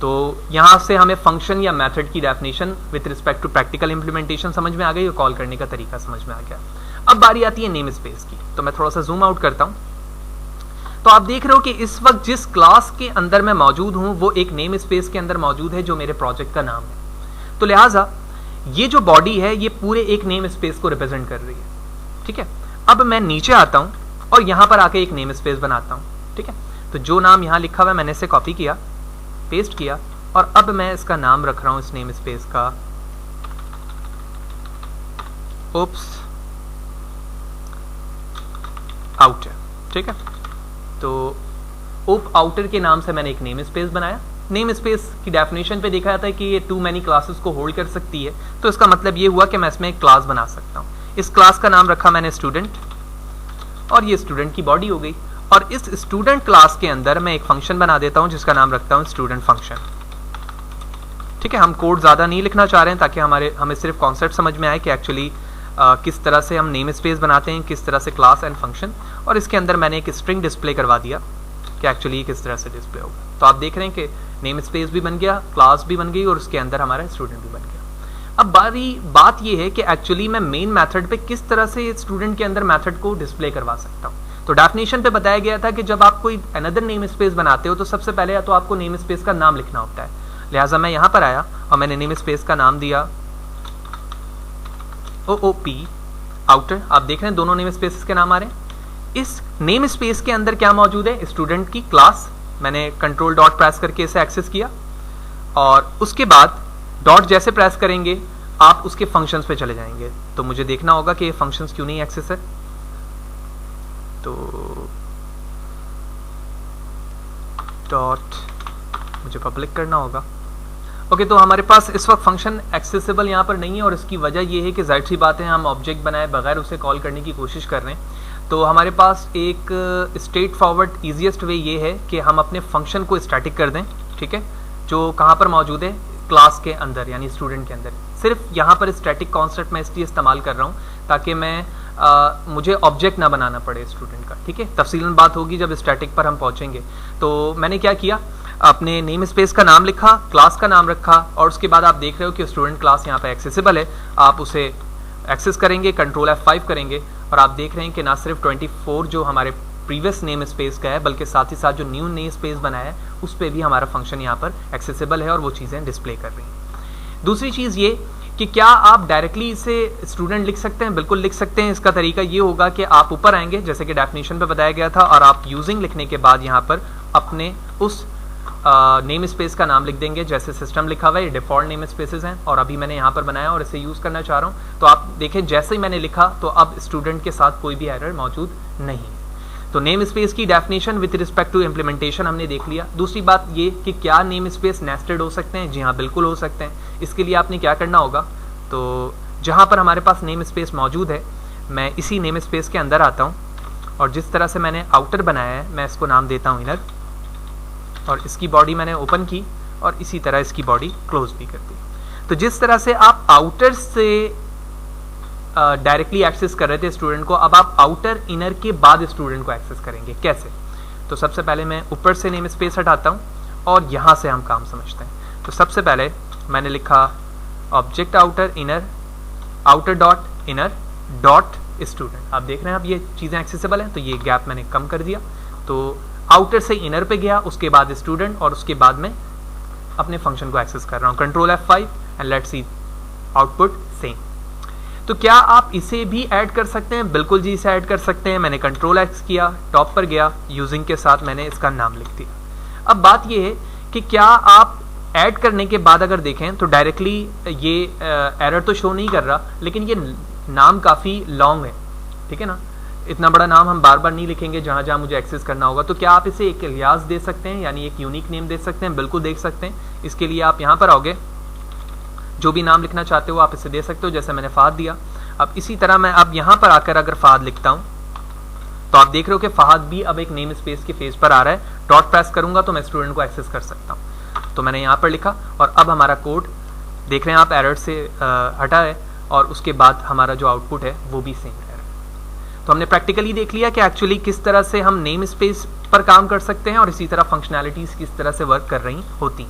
तो यहां से हमें फंक्शन या मेथड की definition with respect to practical implementation समझ में आ गई और कॉल करने का तरीका समझ में आ गया। अब बारी आती है नेम स्पेस की, तो मैं थोड़ा सा जूम आउट करता हूं। तो आप देख रहे हो कि इस वक्त जिस क्लास के अंदर मैं मौजूद हूं वो एक नेम स्पेस के अंदर मौजूद है जो मेरे प्रोजेक्ट का नाम है। तो लिहाजा ये जो बॉडी है ये पूरे एक नेम स्पेस को रिप्रेजेंट कर रही है। ठीक है, अब मैं नीचे आता हूं और यहां पर आके एक नेम स्पेस बनाता हूं। ठीक है, तो जो नाम यहां लिखा हुआ है मैंने इसे कॉपी किया, पेस्ट किया, और अब मैं इसका नाम रख रहा हूं इस नेम स्पेस का ओप्स आउटर। ठीक है, तो ओप आउटर के नाम से मैंने एक नेम स्पेस बनाया। नेम स्पेस की डेफिनेशन पे देखा जाता है कि ये टू मैनी क्लासेस को होल्ड कर सकती है, तो इसका मतलब ये हुआ कि मैं इसमें एक क्लास बना सकता हूँ। इस क्लास का नाम रखा मैंने स्टूडेंट, और ये स्टूडेंट की बॉडी हो गई। और इस स्टूडेंट क्लास के अंदर मैं एक फंक्शन बना देता हूँ जिसका नाम रखता हूँ स्टूडेंट फंक्शन। ठीक है, हम कोड ज़्यादा नहीं लिखना चाह रहे हैं ताकि हमें सिर्फ कॉन्सेप्ट समझ में आए कि एक्चुअली किस तरह से हम नेम स्पेस बनाते हैं, किस तरह से क्लास एंड फंक्शन। और इसके अंदर मैंने एक स्ट्रिंग डिस्प्ले करवा दिया कि एक्चुअली किस तरह से डिस्प्ले होगा। तो आप देख रहे हैं कि नेम स्पेस भी बन गया, क्लास भी बन गई और उसके अंदर हमारा स्टूडेंट भी बन गया। अब बात ये है कि एक्चुअली मैं मेन मेथड पे किस तरह से स्टूडेंट के अंदर मेथड को डिस्प्ले करवा सकता हूँ। तो डेफिनेशन पे बताया गया था कि जब आप कोई अनदर नेम स्पेस बनाते हो तो सबसे पहले या तो आपको नेम स्पेस का नाम लिखना होता है। लिहाजा मैं यहाँ पर आया और मैंने नेम स्पेस का नाम दिया OOP आउटर। आप देख रहे हैं दोनों नेम स्पेस के नाम आ रहे हैं। इस नेम स्पेस के अंदर क्या मौजूद है, स्टूडेंट की क्लास। मैंने कंट्रोल डॉट प्रेस करके इसे एक्सेस किया और उसके बाद डॉट जैसे प्रेस करेंगे आप उसके फंक्शंस पे चले जाएंगे। तो मुझे देखना होगा कि ये फंक्शंस क्यों नहीं एक्सेस है, तो डॉट मुझे पब्लिक करना होगा। ओके, तो हमारे पास इस वक्त फंक्शन एक्सेसिबल यहाँ पर नहीं है और इसकी वजह ये है कि जाहिर सी बात है हम ऑब्जेक्ट बनाए बगैर उसे कॉल करने की कोशिश कर रहे हैं। तो हमारे पास एक स्ट्रेट फॉरवर्ड ईजीएस्ट वे ये है कि हम अपने फंक्शन को स्टैटिक कर दें। ठीक है, जो कहाँ पर मौजूद है, क्लास के अंदर यानी स्टूडेंट के अंदर। सिर्फ यहाँ पर स्टैटिक कॉन्सेप्ट मैं इसलिए इस्तेमाल कर रहा हूँ ताकि मुझे ऑब्जेक्ट ना बनाना पड़े स्टूडेंट का। ठीक है, तफसीलन बात होगी जब स्टैटिक पर हम पहुँचेंगे। तो मैंने क्या किया, अपने नेम स्पेस का नाम लिखा, क्लास का नाम रखा और उसके बाद आप देख रहे हो कि स्टूडेंट क्लास यहाँ पे एक्सेसिबल है। आप उसे एक्सेस करेंगे, कंट्रोल F5 करेंगे और आप देख रहे हैं कि ना सिर्फ 24 जो हमारे प्रीवियस नेम स्पेस का है बल्कि साथ ही साथ जो न्यू नेम स्पेस बनाया है उस पर भी हमारा फंक्शन यहाँ पर एक्सेसिबल है और वो चीज़ें डिस्प्ले कर रही हैं। दूसरी चीज़ ये कि क्या आप डायरेक्टली इसे स्टूडेंट लिख सकते हैं? बिल्कुल लिख सकते हैं। इसका तरीका ये होगा कि आप ऊपर आएंगे जैसे कि डेफिनेशन पे बताया गया था और आप यूजिंग लिखने के बाद यहाँ पर अपने उस नेम स्पेस का नाम लिख देंगे। जैसे सिस्टम लिखा हुआ है, ये डिफॉल्ट नेम स्पेसेस हैं और अभी मैंने यहाँ पर बनाया और इसे यूज़ करना चाह रहा हूँ। तो आप देखें जैसे ही मैंने लिखा तो अब स्टूडेंट के साथ कोई भी एरर मौजूद नहीं है। तो नेम स्पेस की definition with respect to implementation हमने देख लिया। दूसरी बात ये कि क्या नेम स्पेस नेस्टेड हो सकते हैं? जी हाँ, बिल्कुल हो सकते हैं। इसके लिए आपने क्या करना होगा, तो जहाँ पर हमारे पास नेम स्पेस मौजूद है, मैं इसी नेम स्पेस के अंदर आता हूँ और जिस तरह से मैंने आउटर बनाया है मैं इसको नाम देता हूँ इनर, और इसकी बॉडी मैंने ओपन की और इसी तरह इसकी बॉडी क्लोज भी कर दी। तो जिस तरह से आप आउटर से डायरेक्टली एक्सेस कर रहे थे स्टूडेंट को, अब आप आउटर इनर के बाद स्टूडेंट को एक्सेस करेंगे। कैसे? तो सबसे पहले मैं ऊपर से नेम स्पेस हटाता हूँ और यहाँ से हम काम समझते हैं। तो सबसे पहले मैंने लिखा object outer inner, outer dot inner dot student. आप देख रहे हैं अब ये चीज़ें एक्सेसिबल हैं, तो ये गैप मैंने कम कर दिया। तो आउटर से इनर पे गया, उसके बाद स्टूडेंट, और उसके बाद में अपने फंक्शन को एक्सेस कर रहा हूँ। Control F5 and let's see output same. तो क्या आप इसे भी ऐड कर सकते हैं? बिल्कुल जी, इसे ऐड कर सकते हैं। मैंने कंट्रोल X किया, टॉप पर गया, यूजिंग के साथ मैंने इसका नाम लिख दिया। अब बात ये है कि क्या आप ऐड करने के बाद अगर देखें तो डायरेक्टली ये एरर तो शो नहीं कर रहा, लेकिन ये नाम काफ़ी लॉन्ग है, ठीक है ना। इतना बड़ा नाम हम बार बार नहीं लिखेंगे जहाँ जहाँ मुझे एक्सेस करना होगा। तो क्या आप इसे एक एलियास दे सकते हैं, यानी एक यूनिक नेम दे सकते हैं? बिल्कुल देख सकते हैं। इसके लिए आप यहाँ पर आओगे, जो भी नाम लिखना चाहते हो आप इसे दे सकते हो, जैसे मैंने फ़ाद दिया। अब इसी तरह मैं अब यहाँ पर आकर अगर फ़ाद लिखता हूँ तो आप देख रहे हो कि फ़ाद भी अब एक नेम स्पेस के फेज पर आ रहा है। डॉट प्रेस करूँगा तो मैं स्टूडेंट को एक्सेस कर सकता हूँ। तो मैंने यहाँ पर लिखा और अब हमारा कोड देख रहे हैं आप, एरर से हटा है और उसके बाद हमारा जो आउटपुट है वो भी सेम है। तो हमने प्रैक्टिकली देख लिया कि एक्चुअली किस तरह से हम नेम स्पेस पर काम कर सकते हैं और इसी तरह फंक्शनैलिटीज़ किस तरह से वर्क कर रही होती।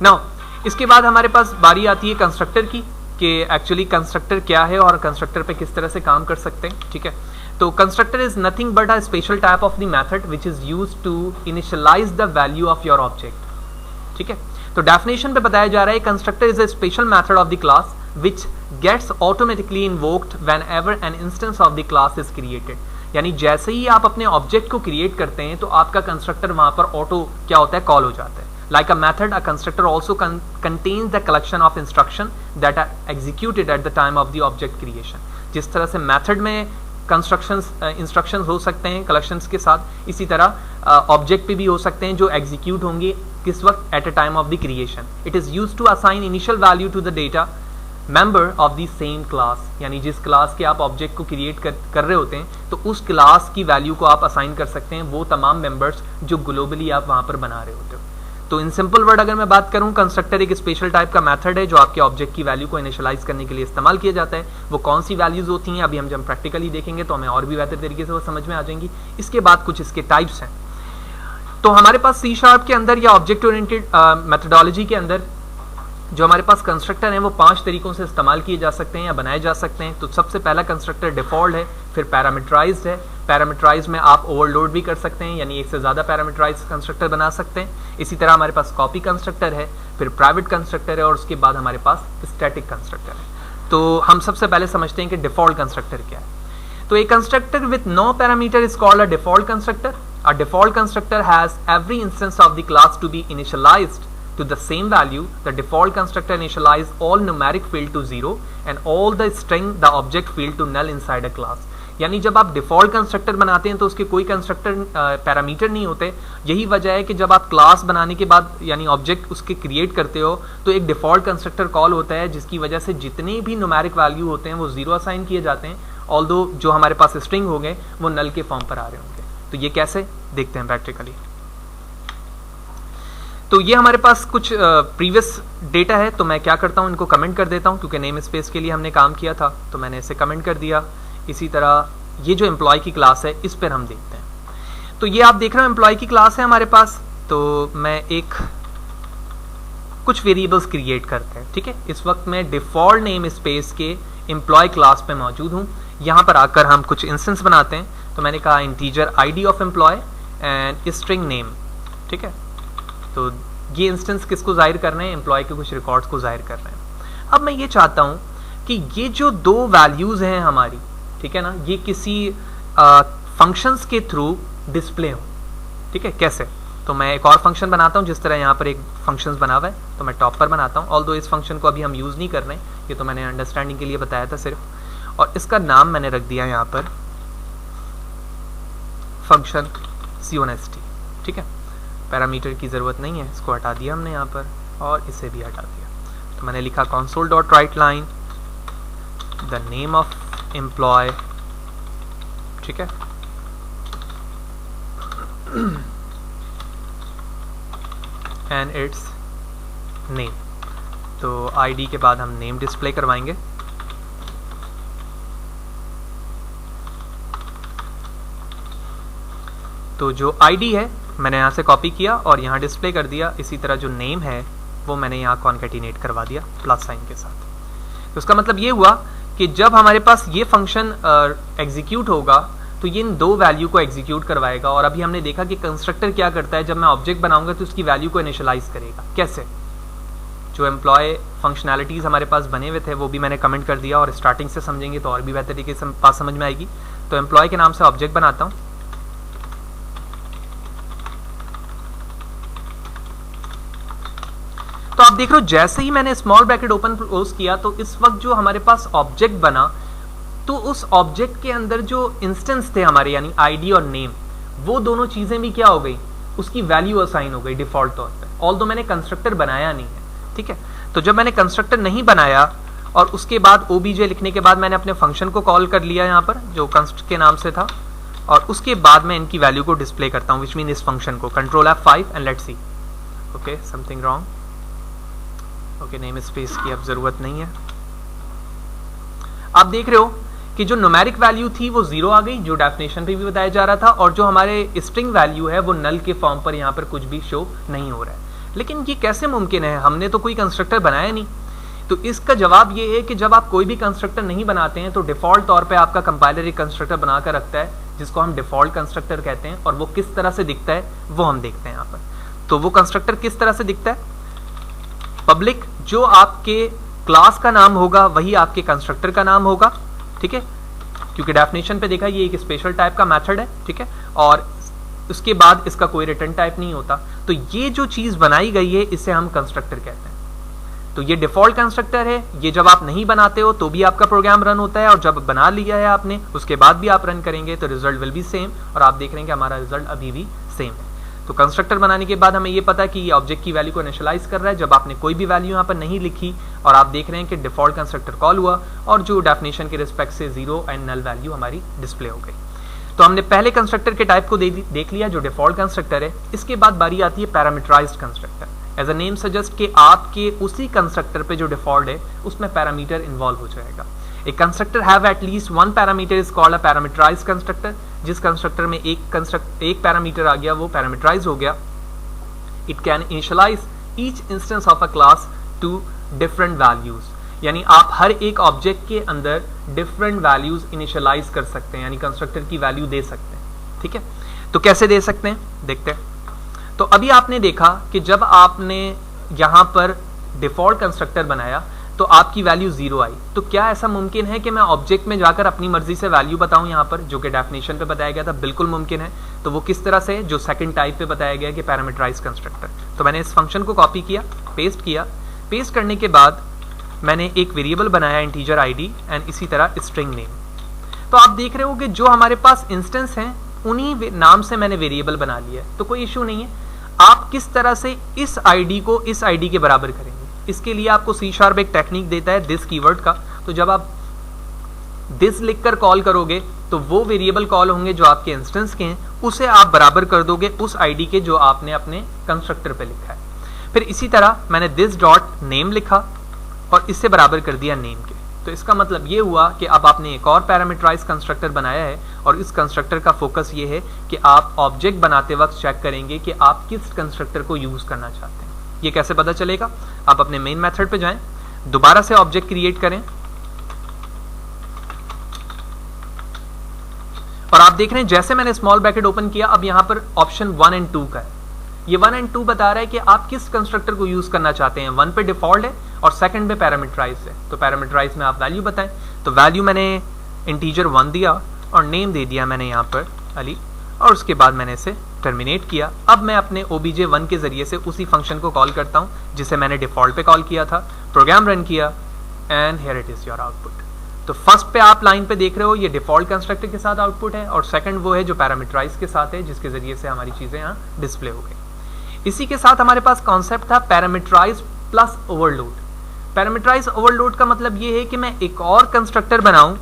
नाउ इसके बाद हमारे पास बारी आती है कंस्ट्रक्टर की, कि एक्चुअली कंस्ट्रक्टर क्या है और कंस्ट्रक्टर पे किस तरह से काम कर सकते हैं। ठीक है, तो constructor is nothing but a special type of the method which is used to initialise the value of your object. ठीक है, तो डेफिनेशन पे बताया जा रहा है constructor is a special method of the class which gets automatically invoked whenever an instance of the class is created। यानी जैसे ही आप अपने ऑब्जेक्ट को क्रिएट करते हैं तो आपका कंस्ट्रक्टर वहां पर ऑटो क्या होता है, कॉल हो जाता है। Like a method, a constructor also contains the collection of instruction that are executed at the time of the object creation। जिस तरह से मेथड में इंस्ट्रक्शंस हो सकते हैं कलेक्शंस के साथ, इसी तरह ऑब्जेक्ट पे भी हो सकते हैं जो एग्जीक्यूट होंगे किस वक्त, at a time of the creation. It is used to assign initial value to the data member of the same class. यानी जिस क्लास के आप ऑब्जेक्ट को क्रिएट कर रहे होते हैं तो उस क्लास की वैल्यू को आप असाइन कर सकते हैं वो तमाम मेंबर्स जो ग्लोबली आप वहां पर बना रहे होते हो। तो इन सिंपल वर्ड अगर मैं बात करूं, कंस्ट्रक्टर एक स्पेशल टाइप का मेथड है जो आपके ऑब्जेक्ट की वैल्यू को इनिशियलाइज करने के लिए इस्तेमाल किया जाता है। वो कौन सी वैल्यूज होती हैं अभी हम जब प्रैक्टिकली देखेंगे तो हमें और भी बेहतर तरीके से वो समझ में आ जाएंगी। इसके बाद कुछ इसके टाइप्स हैं। तो हमारे पास C# के अंदर या ऑब्जेक्ट ओरिएंटेड मेथडोलॉजी के अंदर जो हमारे पास कंस्ट्रक्टर हैं वो 5 तरीकों से इस्तेमाल किए जा सकते हैं या बनाए जा सकते हैं। तो सबसे पहला कंस्ट्रक्टर डिफॉल्ट है, फिर पैरामीटराइज्ड है। पैरामीटराइज में आप ओवरलोड भी कर सकते हैं, यानी एक से ज़्यादा पैरामीटराइज कंस्ट्रक्टर बना सकते हैं। इसी तरह हमारे पास कॉपी कंस्ट्रक्टर है, फिर प्राइवेट कंस्ट्रक्टर है और उसके बाद हमारे पास स्टैटिक कंस्ट्रक्टर है। तो हम सबसे पहले समझते हैं कि डिफॉल्ट कंस्ट्रक्टर क्या है। तो एक constructor with no parameter is called a default constructor. A default constructor has every instance of the class to be initialised to the same value. The default constructor initialize all numeric field to 0 and all the string the object field to null inside a class। यानी जब आप default constructor बनाते हैं तो उसके कोई constructor parameter नहीं होते। यही वजह है कि जब आप क्लास बनाने के बाद यानी ऑब्जेक्ट उसके क्रिएट करते हो तो एक डिफॉल्ट कंस्ट्रक्टर कॉल होता है जिसकी वजह से जितने भी न्यूमेरिक वैल्यू होते हैं वो 0 असाइन किए जाते हैं, ऑल्दो जो हमारे पास स्ट्रिंग होंगे वो नल के फॉर्म पर आ रहे होंगे। तो ये कैसे देखते हैं प्रैक्टिकली। तो ये हमारे पास कुछ प्रीवियस डेटा है, तो मैं क्या करता हूँ इनको कमेंट कर देता हूँ क्योंकि नेम स्पेस के लिए हमने काम किया था तो मैंने इसे कमेंट कर दिया। इसी तरह ये जो एम्प्लॉय की क्लास है इस पर हम देखते हैं। तो ये आप देख रहे हो एम्प्लॉय की क्लास है हमारे पास। तो मैं एक कुछ वेरिएबल्स क्रिएट करते हैं। ठीक है, इस वक्त मैं डिफॉल्ट नेम स्पेस के एम्प्लॉय क्लास पे मौजूद हूँ। यहाँ पर आकर हम कुछ इंस्टेंस बनाते हैं। तो मैंने कहा integer ID of employee and string name. ठीक है, तो ये इंस्टेंस किसको जाहिर कर रहे हैं, एम्प्लॉय के कुछ रिकॉर्ड्स को जाहिर कर रहे हैं। अब मैं ये चाहता हूँ कि ये जो 2 वैल्यूज हैं हमारी, ठीक है ना, ये किसी फंक्शंस के थ्रू डिस्प्ले हो। ठीक है, कैसे? तो मैं एक और फंक्शन बनाता हूँ, जिस तरह यहाँ पर एक फंक्शन बना हुआ है तो मैं टॉप पर बनाता हूँ। ऑल्दो इस फंक्शन को अभी हम यूज़ नहीं कर रहे हैं, ये तो मैंने अंडरस्टैंडिंग के लिए बताया था सिर्फ। और इसका नाम मैंने रख दिया यहाँ पर फंक्शन const, ठीक है। पैरामीटर की ज़रूरत नहीं है, इसको हटा दिया हमने यहाँ पर और इसे भी हटा दिया। तो मैंने लिखा console.writeLine the name of employ, ठीक है, एंड इट्स नेम। तो आईडी के बाद हम नेम डिस्प्ले करवाएंगे। तो जो आईडी है मैंने यहाँ से कॉपी किया और यहाँ डिस्प्ले कर दिया। इसी तरह जो नेम है वो मैंने यहाँ कॉन्केटिनेट करवा दिया प्लस साइन के साथ। तो उसका मतलब ये हुआ कि जब हमारे पास ये फंक्शन एग्जीक्यूट होगा तो ये इन दो वैल्यू को एग्जीक्यूट करवाएगा। और अभी हमने देखा कि कंस्ट्रक्टर क्या करता है, जब मैं ऑब्जेक्ट बनाऊंगा तो उसकी वैल्यू को इनिशियलाइज करेगा। कैसे? जो एम्प्लॉय फंक्शनैलिटीज हमारे पास बने हुए थे वो भी मैंने कमेंट कर दिया और स्टार्टिंग से समझेंगे तो और भी बेहतर तरीके से बात समझ में आएगी। तो एम्प्लॉय के नाम से ऑब्जेक्ट बनाता हूँ, तो आप देख रहे हो जैसे ही मैंने स्मॉल ब्रैकेट ओपन क्लोज किया तो इस वक्त जो हमारे पास ऑब्जेक्ट बना तो उस ऑब्जेक्ट के अंदर जो इंस्टेंस थे हमारे यानी आईडी और नेम, वो दोनों चीजें भी क्या हो गई, उसकी वैल्यू असाइन हो गई डिफॉल्ट तौर पे। ऑल्दो मैंने कंस्ट्रक्टर बनाया नहीं है, ठीक है। तो जब मैंने कंस्ट्रक्टर नहीं बनाया और उसके बाद ओबीजे लिखने के बाद मैंने अपने फंक्शन को कॉल कर लिया यहाँ पर जो कंस्ट के नाम से था, और उसके बाद मैं इनकी वैल्यू को डिस्प्ले करता हूँ, विच मीन इस फंक्शन को। Control F5 and let's see. Okay, something wrong. Okay, name space की अब जरूरत नहीं है। आप देख रहे हो कि जो न्यूमेरिक वैल्यू थी वो 0 आ गई, जो डेफिनेशन पे भी बताया जा रहा था, और जो हमारे स्ट्रिंग वैल्यू है वो नल के फॉर्म पर यहाँ पर कुछ भी शो नहीं हो रहा है। लेकिन ये कैसे मुमकिन है? हमने तो कोई कंस्ट्रक्टर बनाया नहीं। तो इसका जवाब ये है कि जब आप कोई भी कंस्ट्रक्टर नहीं बनाते हैं तो डिफॉल्ट तौर पे आपका कंपाइलर एक कंस्ट्रक्टर बनाकर रखता है जिसको हम डिफॉल्ट कंस्ट्रक्टर कहते हैं, और वो किस तरह से दिखता है वो हम देखते हैं यहाँ पर। तो वो कंस्ट्रक्टर किस तरह से दिखता है? पब्लिक, जो आपके क्लास का नाम होगा वही आपके कंस्ट्रक्टर का नाम होगा, ठीक है, क्योंकि डेफिनेशन पे देखा ये एक स्पेशल टाइप का मेथड है, ठीक है, और उसके बाद इसका कोई रिटर्न टाइप नहीं होता। तो ये जो चीज बनाई गई है इसे हम कंस्ट्रक्टर कहते हैं। तो ये डिफॉल्ट कंस्ट्रक्टर है, ये जब आप नहीं बनाते हो तो भी आपका प्रोग्राम रन होता है, और जब बना लिया है आपने उसके बाद भी आप रन करेंगे तो रिजल्ट विल बी सेम, और आप देख रहे हैं कि हमारा रिजल्ट अभी भी सेम है। तो कंस्ट्रक्टर बनाने के बाद हमें ये पता है कि ये ऑब्जेक्ट की वैल्यू को इनिशियलाइज कर रहा है जब आपने कोई भी वैल्यू यहाँ पर नहीं लिखी, और आप देख रहे हैं कि डिफॉल्ट कंस्ट्रक्टर कॉल हुआ और जो डेफिनेशन के रिस्पेक्ट से 0 एंड नल वैल्यू हमारी डिस्प्ले हो गई। तो हमने पहले कंस्ट्रक्टर के टाइप को देख लिया जो डिफॉल्ट कंस्ट्रक्टर है। इसके बाद बारी आती है parameterised constructor. As a name suggest कि आपके उसी कंस्ट्रक्टर पे जो डिफॉल्ट है उसमें पैरामीटर इन्वॉल्व हो जाएगा। A constructor have at least one parameter is called a parameterized constructor। जिस कंस्ट्रक्टर में एक पैरामीटर आ गया वो पैरामीटराइज हो गया। It can initialize each instance of a class to different values। यानी आप हर एक ऑब्जेक्ट के अंदर डिफरेंट वैल्यूज इनिशियलाइज कर सकते हैं, यानी कंस्ट्रक्टर की वैल्यू दे सकते हैं, ठीक है। तो कैसे दे सकते हैं देखते हैं। तो अभी आपने देखा कि जब आपने यहाँ पर डिफॉल्ट कंस्ट्रक्टर बनाया तो आपकी वैल्यू 0 आई। तो क्या ऐसा मुमकिन है कि मैं ऑब्जेक्ट में जाकर अपनी मर्जी से वैल्यू बताऊं यहाँ पर, जो कि डेफिनेशन पे बताया गया था? बिल्कुल मुमकिन है। तो वो किस तरह से? जो सेकंड टाइप पे बताया गया कि पैरामीटराइज्ड कंस्ट्रक्टर। तो मैंने इस फंक्शन को कॉपी किया, पेस्ट किया। पेस्ट करने के बाद मैंने एक वेरिएबल बनाया इंटीजर आईडी एंड इसी तरह स्ट्रिंग नेम। तो आप देख रहे हो कि जो हमारे पास इंस्टेंस हैं उन्हीं नाम से मैंने वेरिएबल बना लिया है, तो कोई इशू नहीं है। आप किस तरह से इस आईडी को इस आईडी के बराबर करेंगे, इसके लिए आपको C# एक टेक्निक देता है दिस कीवर्ड का। तो जब आप दिस लिखकर कॉल करोगे तो वो वेरिएबल कॉल होंगे जो आपके इंस्टेंस के हैं, उसे आप बराबर कर दोगे उस आईडी के जो आपने अपने कंस्ट्रक्टर पे लिखा है। फिर इसी तरह मैंने दिस डॉट नेम लिखा और इससे बराबर कर दिया नेम के। तो इसका मतलब ये हुआ कि अब आपने एक और पैरामीटराइज कंस्ट्रक्टर बनाया है, और इस कंस्ट्रक्टर का फोकस ये है कि आप ऑब्जेक्ट बनाते वक्त चेक करेंगे कि आप किस कंस्ट्रक्टर को यूज करना चाहते हैं। ये कैसे पता चलेगा? आप अपने मेन मेथड पे जाएं, दोबारा से ऑब्जेक्ट क्रिएट करें, और आप देख रहे हैं जैसे मैंने स्मॉल ब्रैकेट ओपन किया अब यहां पर ऑप्शन 1 एंड 2 का है। ये 1 एंड 2 बता रहा है कि आप किस कंस्ट्रक्टर को यूज करना चाहते हैं। 1 पे डिफॉल्ट है और सेकंड पे पैरामीटराइज है। तो पैरामीटराइज में आप वैल्यू बताएं। तो वैल्यू मैंने इंटीजर 1 दिया और नेम दे दिया मैंने यहाँ पर अली, और उसके बाद मैंने इसे टर्मिनेट किया। अब मैं अपने obj1 के जरिए से उसी फंक्शन को कॉल करता हूं जिसे मैंने डिफॉल्ट पे कॉल किया था, प्रोग्राम रन किया, and here it is your output. तो फर्स्ट पे आप लाइन पे देख रहे हो ये डिफॉल्ट कंस्ट्रक्टर के साथ आउटपुट है, और सेकंड वो है जो पैरामीटराइज के साथ है, जिसके जरिए से हमारी चीजें यहाँ डिस्प्ले हो गई। इसी के साथ हमारे पास कॉन्सेप्ट था parameterise plus overload. Parameterise overload का मतलब ये है कि मैं एक और कंस्ट्रक्टर बनाऊं,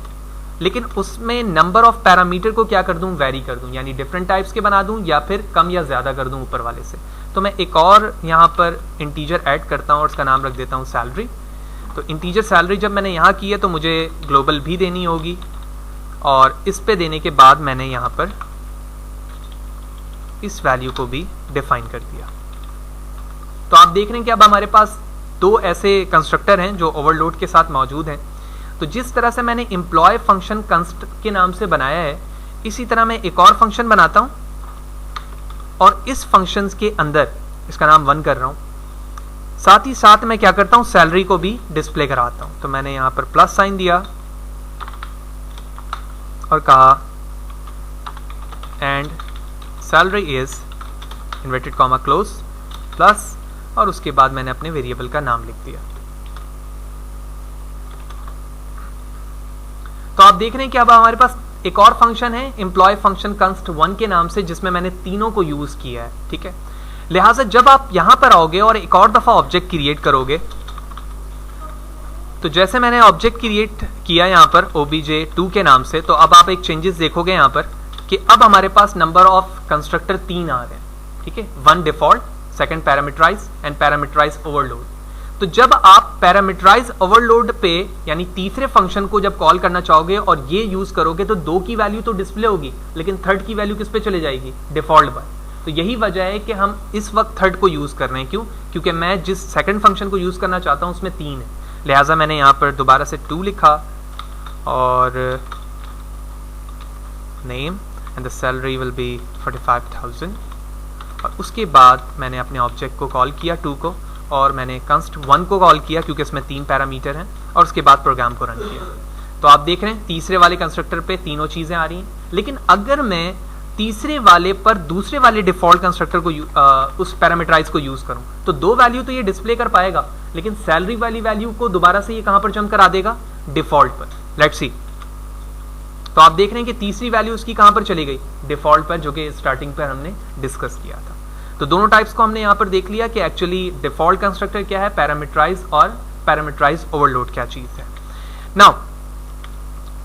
लेकिन उसमें नंबर ऑफ पैरामीटर को क्या कर दूं, वेरी कर दूं, यानी डिफरेंट टाइप्स के बना दूं या फिर कम या ज्यादा कर दूं ऊपर वाले से। तो मैं एक और यहाँ पर इंटीजर ऐड करता हूँ और उसका नाम रख देता हूँ सैलरी। तो इंटीजर सैलरी जब मैंने यहाँ की है तो मुझे ग्लोबल भी देनी होगी, और इस पे देने के बाद मैंने यहाँ पर इस वैल्यू को भी डिफाइन कर दिया। तो आप देख रहे हैं कि अब हमारे पास दो ऐसे कंस्ट्रक्टर हैं जो ओवरलोड के साथ मौजूद हैं। तो जिस तरह से मैंने एम्प्लॉय फंक्शन कंस्ट के नाम से बनाया है, इसी तरह मैं एक और फंक्शन बनाता हूं और इस फंक्शन के अंदर इसका नाम 1 कर रहा हूं। साथ ही साथ मैं क्या करता हूं, सैलरी को भी डिस्प्ले कराता हूं। तो मैंने यहां पर प्लस साइन दिया और कहा and salary is inverted comma close plus, और उसके बाद मैंने अपने वेरिएबल का नाम लिख दिया। तो आप देख रहे हैं कि अब हमारे पास एक और फंक्शन है एम्प्लॉय फंक्शन कंस्ट 1 के नाम से, जिसमें मैंने तीनों को यूज किया है। ठीक है, लिहाजा जब आप यहां पर आओगे और एक और दफा ऑब्जेक्ट क्रिएट करोगे, तो जैसे मैंने ऑब्जेक्ट क्रिएट किया यहां पर obj2 के नाम से, तो अब आप एक चेंजेस देखोगे यहां पर कि अब हमारे पास नंबर ऑफ कंस्ट्रक्टर 3 आ रहे हैं। ठीक है, 1 default, second parameterise and parameterise overload. तो जब आप पैरामीटराइज ओवरलोड पे यानी तीसरे फंक्शन को जब कॉल करना चाहोगे और ये यूज करोगे, तो 2 की वैल्यू तो डिस्प्ले होगी, लेकिन थर्ड की वैल्यू किस पे चले जाएगी, डिफॉल्ट पर। तो यही वजह है कि हम इस वक्त थर्ड को यूज कर रहे हैं। क्यों? क्योंकि मैं जिस सेकंड फंक्शन को यूज करना चाहता हूं उसमें 3 है, लिहाजा मैंने यहां पर दोबारा से 2 लिखा और name and the salary will be 45,000, और उसके बाद मैंने अपने ऑब्जेक्ट को कॉल किया 2 को, और मैंने कंस्ट 1 को कॉल किया क्योंकि इसमें 3 पैरामीटर हैं, और उसके बाद प्रोग्राम को रन किया। तो आप देख रहे हैं तीसरे वाले कंस्ट्रक्टर पे तीनों चीजें आ रही हैं, लेकिन अगर मैं तीसरे वाले पर दूसरे वाले डिफॉल्ट कंस्ट्रक्टर को उस पैरामीटराइज को यूज करूं, तो 2 वैल्यू तो ये डिस्प्ले कर पाएगा, लेकिन सैलरी वाली वैल्यू को दोबारा से ये कहां पर जंप करा देगा, डिफॉल्ट पर। Let's see. तो आप देख रहे हैं कि तीसरी वैल्यू उसकी कहां पर चली गई, डिफॉल्ट पर, जो कि स्टार्टिंग पर हमने डिस्कस किया था। तो दोनों टाइप्स को हमने यहां पर देख लिया कि एक्चुअली डिफॉल्ट कंस्ट्रक्टर क्या है, पैरामीटराइज और पैरामीटराइज ओवरलोड क्या चीज है। नाउ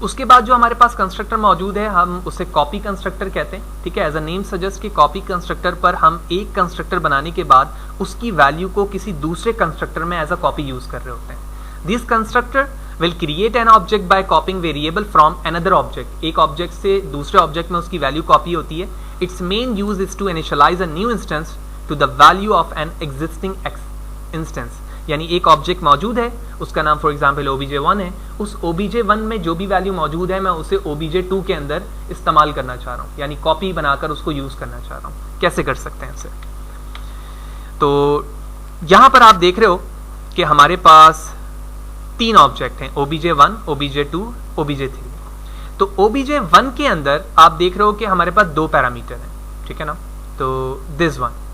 उसके बाद जो हमारे पास कंस्ट्रक्टर मौजूद है, हम उसे कॉपी कंस्ट्रक्टर कहते हैं। ठीक है, एज अ नेम सजेस्ट कि कॉपी कंस्ट्रक्टर पर हम एक कंस्ट्रक्टर बनाने के बाद उसकी वैल्यू को किसी दूसरे कंस्ट्रक्टर में एज अ कॉपी यूज कर रहे होते हैं। This constructor will create an object by copying variable from another object. एक ऑब्जेक्ट से दूसरे ऑब्जेक्ट में उसकी वैल्यू कॉपी होती है। It's main use is to initialise a new instance to the value of an existing instance. यानी एक object मौजूद है, उसका नाम फॉर एग्जांपल obj1 है, उस obj1 में जो भी वैल्यू मौजूद है मैं उसे obj2 के अंदर इस्तेमाल करना चाह रहा हूं, यानी कॉपी बनाकर उसको यूज करना चाह रहा हूं। कैसे कर सकते हैं इसे? तो यहां पर आप देख रहे हो कि हमारे पास 3 ऑब्जेक्ट हैं, obj1, obj2, obj3। तो obj1 के अंदर आप देख रहे हो कि हमारे पास 2 पैरामीटर हैं। ठीक है ना, तो दिस वन।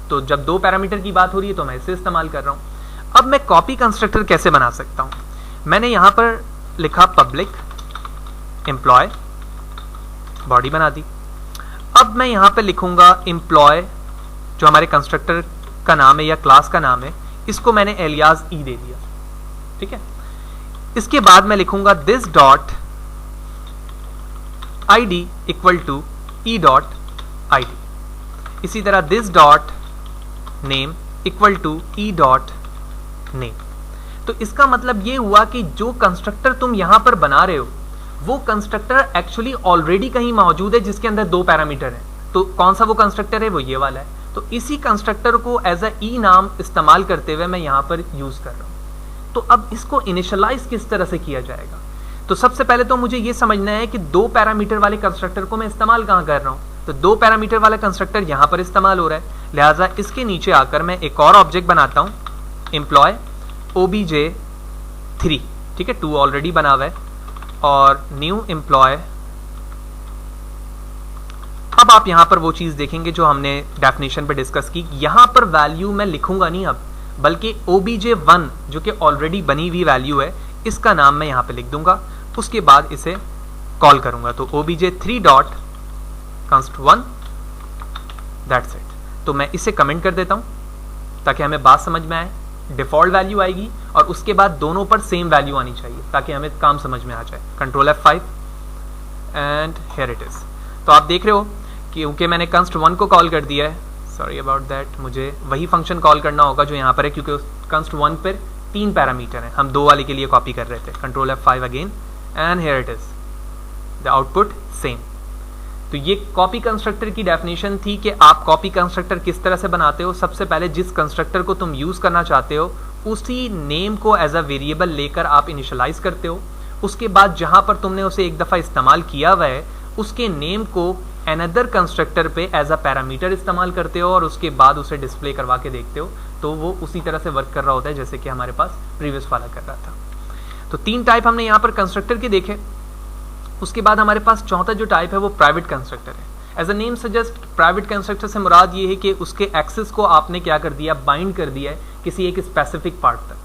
तो जब 2 पैरामीटर की बात हो रही है तो मैं इसे इस्तेमाल कर रहा हूं। अब मैं कॉपी कंस्ट्रक्टर कैसे बना सकता हूं? मैंने यहां पर लिखा पब्लिक एम्प्लॉय, बॉडी बना दी। अब मैं यहां पर लिखूंगा एम्प्लॉय, जो हमारे कंस्ट्रक्टर का नाम है या क्लास का नाम है, इसको मैंने एलियास ई दे दिया। ठीक है, इसके बाद मैं लिखूंगा this dot id equal to e dot id। इसी तरह this dot name equal to e dot name. तो इसका मतलब ये हुआ कि जो कंस्ट्रक्टर तुम यहां पर बना रहे हो वो कंस्ट्रक्टर एक्चुअली ऑलरेडी कहीं मौजूद है जिसके अंदर 2 पैरामीटर हैं। तो कौन सा वो कंस्ट्रक्टर है? वो ये वाला है। तो इसी कंस्ट्रक्टर को एज अ ई नाम इस्तेमाल करते हुए मैं यहां पर यूज कर रहा हूं। तो अब इसको इनिशियलाइज किस तरह से किया जाएगा? तो सबसे पहले तो मुझे यह समझना है कि 2 पैरामीटर वाले कंस्ट्रक्टर को मैं इस्तेमाल कहां कर रहा हूं। तो 2 पैरामीटर वाला कंस्ट्रक्टर यहां पर इस्तेमाल हो रहा है, लिहाजा इसके नीचे आकर मैं एक और ऑब्जेक्ट बनाता हूं, एम्प्लॉय obj3। ठीक है, 2 ऑलरेडी बना हुआ है, और न्यू एम्प्लॉय। अब आप यहां पर वो चीज देखेंगे जो हमने डेफिनेशन पे डिस्कस की। यहां पर वैल्यू मैं लिखूंगा नहीं अब, बल्कि obj1 जो कि ऑलरेडी बनी हुई वैल्यू है, इसका नाम मैं यहाँ पे लिख दूंगा, उसके बाद इसे कॉल करूंगा। तो obj3 dot const1, that's it. तो मैं इसे कमेंट कर देता हूँ ताकि हमें बात समझ में आए। डिफॉल्ट वैल्यू आएगी और उसके बाद दोनों पर सेम वैल्यू आनी चाहिए ताकि हमें काम समझ में आ जाए। Control F5 and here it is. तो आप देख रहे हो कि क्योंकि मैंने const1 को कॉल कर दिया है, सॉरी अबाउट दैट, मुझे वही फंक्शन कॉल करना होगा जो यहाँ पर है, क्योंकि const1 पर 3 पैरामीटर हैं, हम 2 वाले के लिए कॉपी कर रहे थे। Control F5 again and here it is, the output same. तो ये कॉपी कंस्ट्रक्टर की डेफिनेशन थी कि आप कॉपी कंस्ट्रक्टर किस तरह से बनाते हो। सबसे पहले जिस कंस्ट्रक्टर को तुम यूज करना चाहते हो उसी नेम को एज अ वेरिएबल लेकर आप इनिशियलाइज करते हो। उसके बाद जहां पर तुमने उसे एक दफा इस्तेमाल किया हुआ है उसके नेम को अनदर कंस्ट्रक्टर पे एज अ पैरामीटर इस्तेमाल करते हो और उसके बाद उसे डिस्प्ले करवा के देखते हो, तो वो उसी तरह से वर्क कर रहा होता है जैसे कि हमारे पास प्रीवियस वाला कर रहा था। तो 3 टाइप हमने यहाँ पर कंस्ट्रक्टर के देखे। उसके बाद हमारे पास चौथा जो टाइप है वो प्राइवेट कंस्ट्रक्टर है। As a name suggest, private constructor से मुराद ये है कि उसके एक्सेस को आपने क्या कर दिया, बाइंड कर दिया है किसी एक स्पेसिफिक पार्ट तक।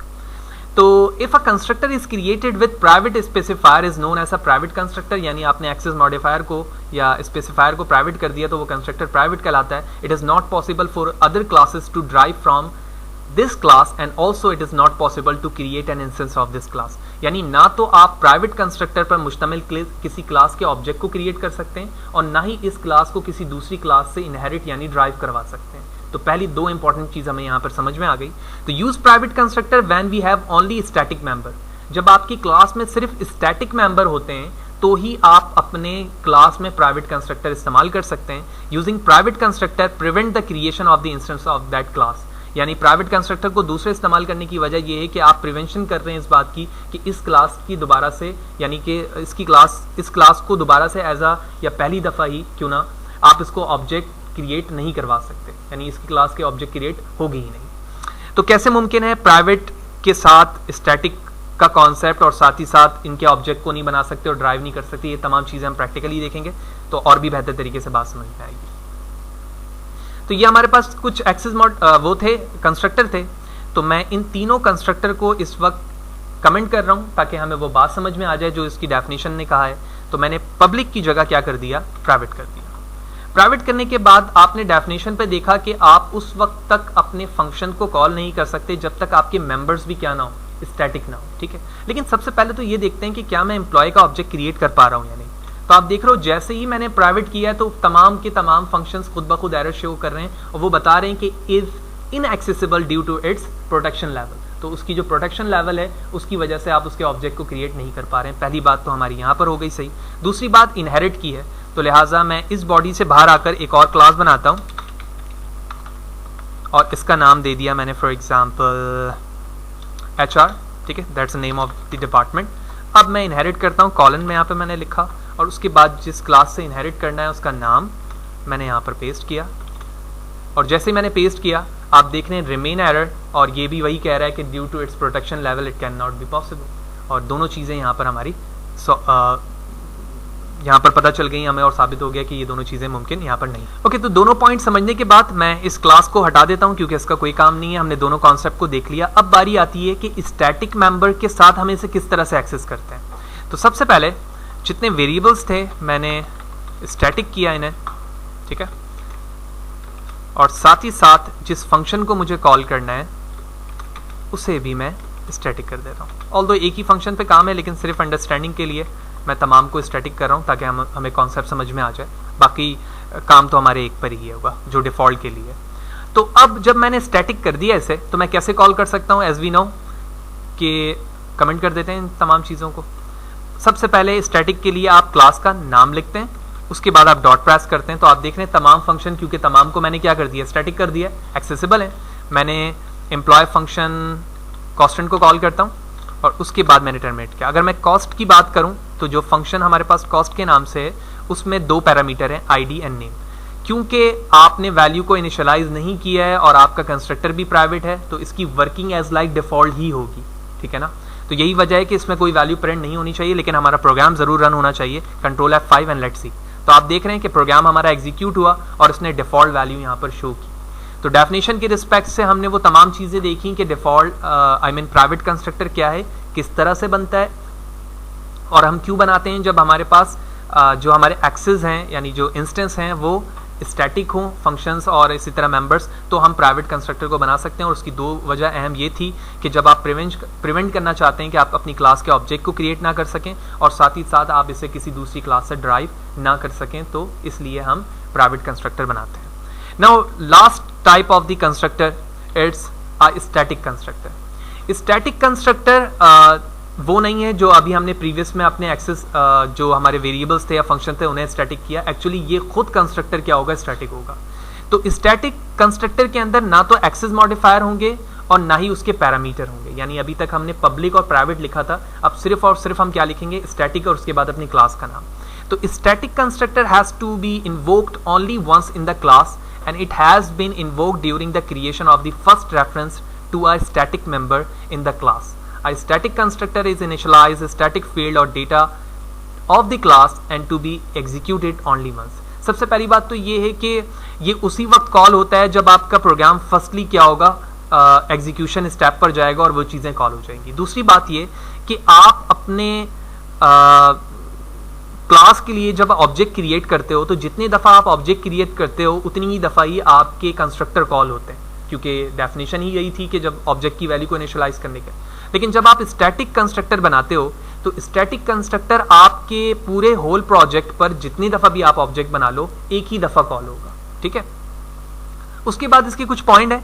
तो if a constructor is created with private specifier is known as a private constructor, यानी आपने एक्सेस मॉडिफायर को या स्पेसिफायर को प्राइवेट कर दिया तो वो कंस्ट्रक्टर प्राइवेट कहलाता है। It is not possible for other classes to drive from this class and also it is not possible to create an instance of this class. यानी ना तो आप प्राइवेट कंस्ट्रक्टर पर मुश्तमिल किसी क्लास के ऑब्जेक्ट को क्रिएट कर सकते हैं और ना ही इस क्लास को किसी दूसरी क्लास से इनहेरिट यानी ड्राइव करवा सकते हैं। तो पहली 2 इंपॉर्टेंट चीज हमें यहाँ पर समझ में आ गई। तो use private constructor when we have only static member. जब आपकी क्लास में सिर्फ स्टैटिक मेंबर होते हैं तो ही आप अपने क्लास में प्राइवेट कंस्ट्रक्टर इस्तेमाल कर सकते हैं। Using private constructor prevent the creation of the instance of that class. यानी प्राइवेट कंस्ट्रक्टर को दूसरे इस्तेमाल करने की वजह यह है कि आप प्रिवेंशन कर रहे हैं इस बात की कि इस क्लास की दोबारा से, यानी कि इस क्लास को दोबारा से एज अ या पहली दफा ही क्यों ना आप इसको ऑब्जेक्ट क्रिएट नहीं करवा सकते, यानी इसकी क्लास के ऑब्जेक्ट क्रिएट होगी ही नहीं। तो कैसे मुमकिन है प्राइवेट के साथ स्टैटिक का कॉन्सेप्ट और साथ ही साथ इनके ऑब्जेक्ट को नहीं बना सकते और ड्राइव नहीं कर सकते, ये तमाम चीजें हम प्रैक्टिकली देखेंगे तो और भी बेहतर तरीके से बात समझ में आएगी। तो ये हमारे पास कुछ एक्सेस वो थे, कंस्ट्रक्टर थे। तो मैं इन तीनों कंस्ट्रक्टर को इस वक्त कमेंट कर रहा हूं ताकि हमें वो बात समझ में आ जाए जो इसकी डेफिनेशन ने कहा है। तो मैंने पब्लिक की जगह क्या कर दिया, प्राइवेट कर दिया। प्राइवेट करने के बाद आपने डेफिनेशन पे देखा कि आप उस वक्त तक अपने फंक्शन को कॉल नहीं कर सकते जब तक आपके मेंबर्स भी क्या ना हो, स्टैटिक ना हो, ठीक है। लेकिन सबसे पहले तो ये देखते हैं कि क्या मैं एम्प्लॉय का ऑब्जेक्ट क्रिएट कर पा रहा हूं या नहीं। तो आप देख रहे हो जैसे ही मैंने प्राइवेट किया है तो तमाम के तमाम फंक्शंस खुद ब खुद एरर शो कर रहे हैं और वो बता रहे हैं कि is inaccessible due to its protection level. तो उसकी जो प्रोटेक्शन लेवल है उसकी वजह से आप उसके ऑब्जेक्ट को क्रिएट नहीं कर पा रहे हैं। पहली बात तो हमारी यहाँ पर हो गई सही। दूसरी बात इनहेरिट की है, तो लिहाजा मैं इस बॉडी से बाहर आकर एक और क्लास बनाता हूँ और इसका नाम दे दिया मैंने फॉर एग्जाम्पल HR, ठीक है, that's the name of the department. अब मैं इनहेरिट करता हूँ, कॉलन में यहाँ पे मैंने लिखा और उसके बाद जिस क्लास से इनहेरिट करना है उसका नाम मैंने यहाँ पर पेस्ट किया और जैसे मैंने पेस्ट किया आप देख रहे हैं रिमेन एरर और ये भी वही कह रहा है कि due to its protection level it can not be possible. और दोनों चीज़ें यहाँ पर हमारी यहाँ पर पता चल गई हमें और साबित हो गया कि ये दोनों चीज़ें मुमकिन यहाँ पर नहीं। ओके, तो दोनों पॉइंट समझने के बाद मैं इस क्लास को हटा देता हूँ क्योंकि इसका कोई काम नहीं है। हमने दोनों कॉन्सेप्ट को देख लिया। अब बारी आती है कि स्टैटिक मेंबर के साथ हम इसे किस तरह से एक्सेस करते हैं। तो सबसे पहले जितने वेरिएबल्स थे मैंने स्टैटिक किया इन्हें, ठीक है, और साथ ही साथ जिस फंक्शन को मुझे कॉल करना है उसे भी मैं स्टैटिक कर देता हूँ। ऑल्दो एक ही फंक्शन पे काम है लेकिन सिर्फ अंडरस्टैंडिंग के लिए मैं तमाम को स्टैटिक कर रहा हूँ ताकि हमें कॉन्सेप्ट समझ में आ जाए। बाकी काम तो हमारे एक पर ही होगा जो डिफॉल्ट के लिए। तो अब जब मैंने स्टैटिक कर दिया इसे तो मैं कैसे कॉल कर सकता हूँ, एज वी नो कि कमेंट कर देते हैं इन तमाम चीज़ों को। सबसे पहले स्टैटिक के लिए आप क्लास का नाम लिखते हैं, उसके बाद आप डॉट प्रेस करते हैं। तो आप देख रहे हैं तमाम फंक्शन, क्योंकि तमाम को मैंने क्या कर दिया, स्टैटिक कर दिया, एक्सेसिबल है। मैंने एम्प्लॉय फंक्शन कॉस्टेंट को कॉल करता हूँ और उसके बाद मैंने टर्मिनेट किया। अगर मैं कॉस्ट की बात करूँ तो जो फंक्शन हमारे पास कॉस्ट के नाम से है उसमें 2 पैरामीटर हैं, ID एंड नेम। क्योंकि आपने वैल्यू को इनिशियलाइज नहीं किया है और आपका कंस्ट्रक्टर भी प्राइवेट है तो इसकी वर्किंग एज लाइक डिफॉल्ट ही होगी, ठीक है ना। तो यही वजह है कि इसमें कोई वैल्यू प्रिंट नहीं होनी चाहिए लेकिन हमारा प्रोग्राम जरूर रन होना चाहिए। Control F5 and let's see. तो आप देख रहे हैं कि प्रोग्राम हमारा एग्जीक्यूट हुआ और इसने डिफॉल्ट वैल्यू यहाँ पर शो की। तो डेफिनेशन के रिस्पेक्ट से हमने वो तमाम चीज़ें देखी कि डिफॉल्ट प्राइवेट कंस्ट्रक्टर क्या है, किस तरह से बनता है और हम क्यों बनाते हैं। जब हमारे पास जो हमारे एक्सेस हैं यानी जो इंस्टेंस हैं वो स्टैटिक हों, फंक्शंस और इसी तरह मेंबर्स, तो हम प्राइवेट कंस्ट्रक्टर को बना सकते हैं। और उसकी दो वजह अहम ये थी कि जब आप प्रिवेंट करना चाहते हैं कि आप अपनी क्लास के ऑब्जेक्ट को क्रिएट ना कर सकें और साथ ही साथ आप इसे किसी दूसरी क्लास से ड्राइव ना कर सकें, तो इसलिए हम प्राइवेट कंस्ट्रक्टर बनाते हैं। Now last type of the constructor it's a static constructor. Static constructor वो नहीं है जो अभी हमने प्रीवियस में अपने एक्सेस जो हमारे वेरिएबल्स थे या फंक्शन थे उन्हें स्टैटिक किया। एक्चुअली ये खुद कंस्ट्रक्टर क्या होगा, स्टैटिक होगा। तो स्टैटिक कंस्ट्रक्टर के अंदर ना तो एक्सेस मॉडिफायर होंगे और ना ही उसके पैरामीटर होंगे। यानी अभी तक हमने पब्लिक और प्राइवेट लिखा था, अब सिर्फ और सिर्फ हम क्या लिखेंगे, स्टैटिक और उसके बाद अपनी क्लास का नाम। तो static constructor has to be invoked only once in the class and it has been invoked during the creation of the first reference to a static member in the class. A static constructor is initialize a static field or data of the class and to be executed only once। सबसे पहली बात तो ये है कि ये उसी वक्त कॉल होता है जब आपका प्रोग्राम फर्स्टली क्या होगा, एग्जीक्यूशन स्टेप पर जाएगा और वो चीज़ें कॉल हो जाएंगी। दूसरी बात ये कि आप अपने क्लास के लिए जब ऑब्जेक्ट क्रिएट करते हो तो जितनी दफ़ा आप ऑब्जेक्ट क्रिएट करते हो उतनी ही दफ़ा ही आपके कंस्ट्रक्टर कॉल होते हैं, क्योंकि डेफिनेशन ही यही थी कि जब ऑब्जेक्ट की वैल्यू को इनिशियलाइज करने के। लेकिन जब आप स्टैटिक कंस्ट्रक्टर बनाते हो तो स्टैटिक कंस्ट्रक्टर आपके पूरे होल प्रोजेक्ट पर जितनी दफ़ा भी आप ऑब्जेक्ट बना लो एक ही दफ़ा कॉल होगा, ठीक है। उसके बाद इसके कुछ पॉइंट है।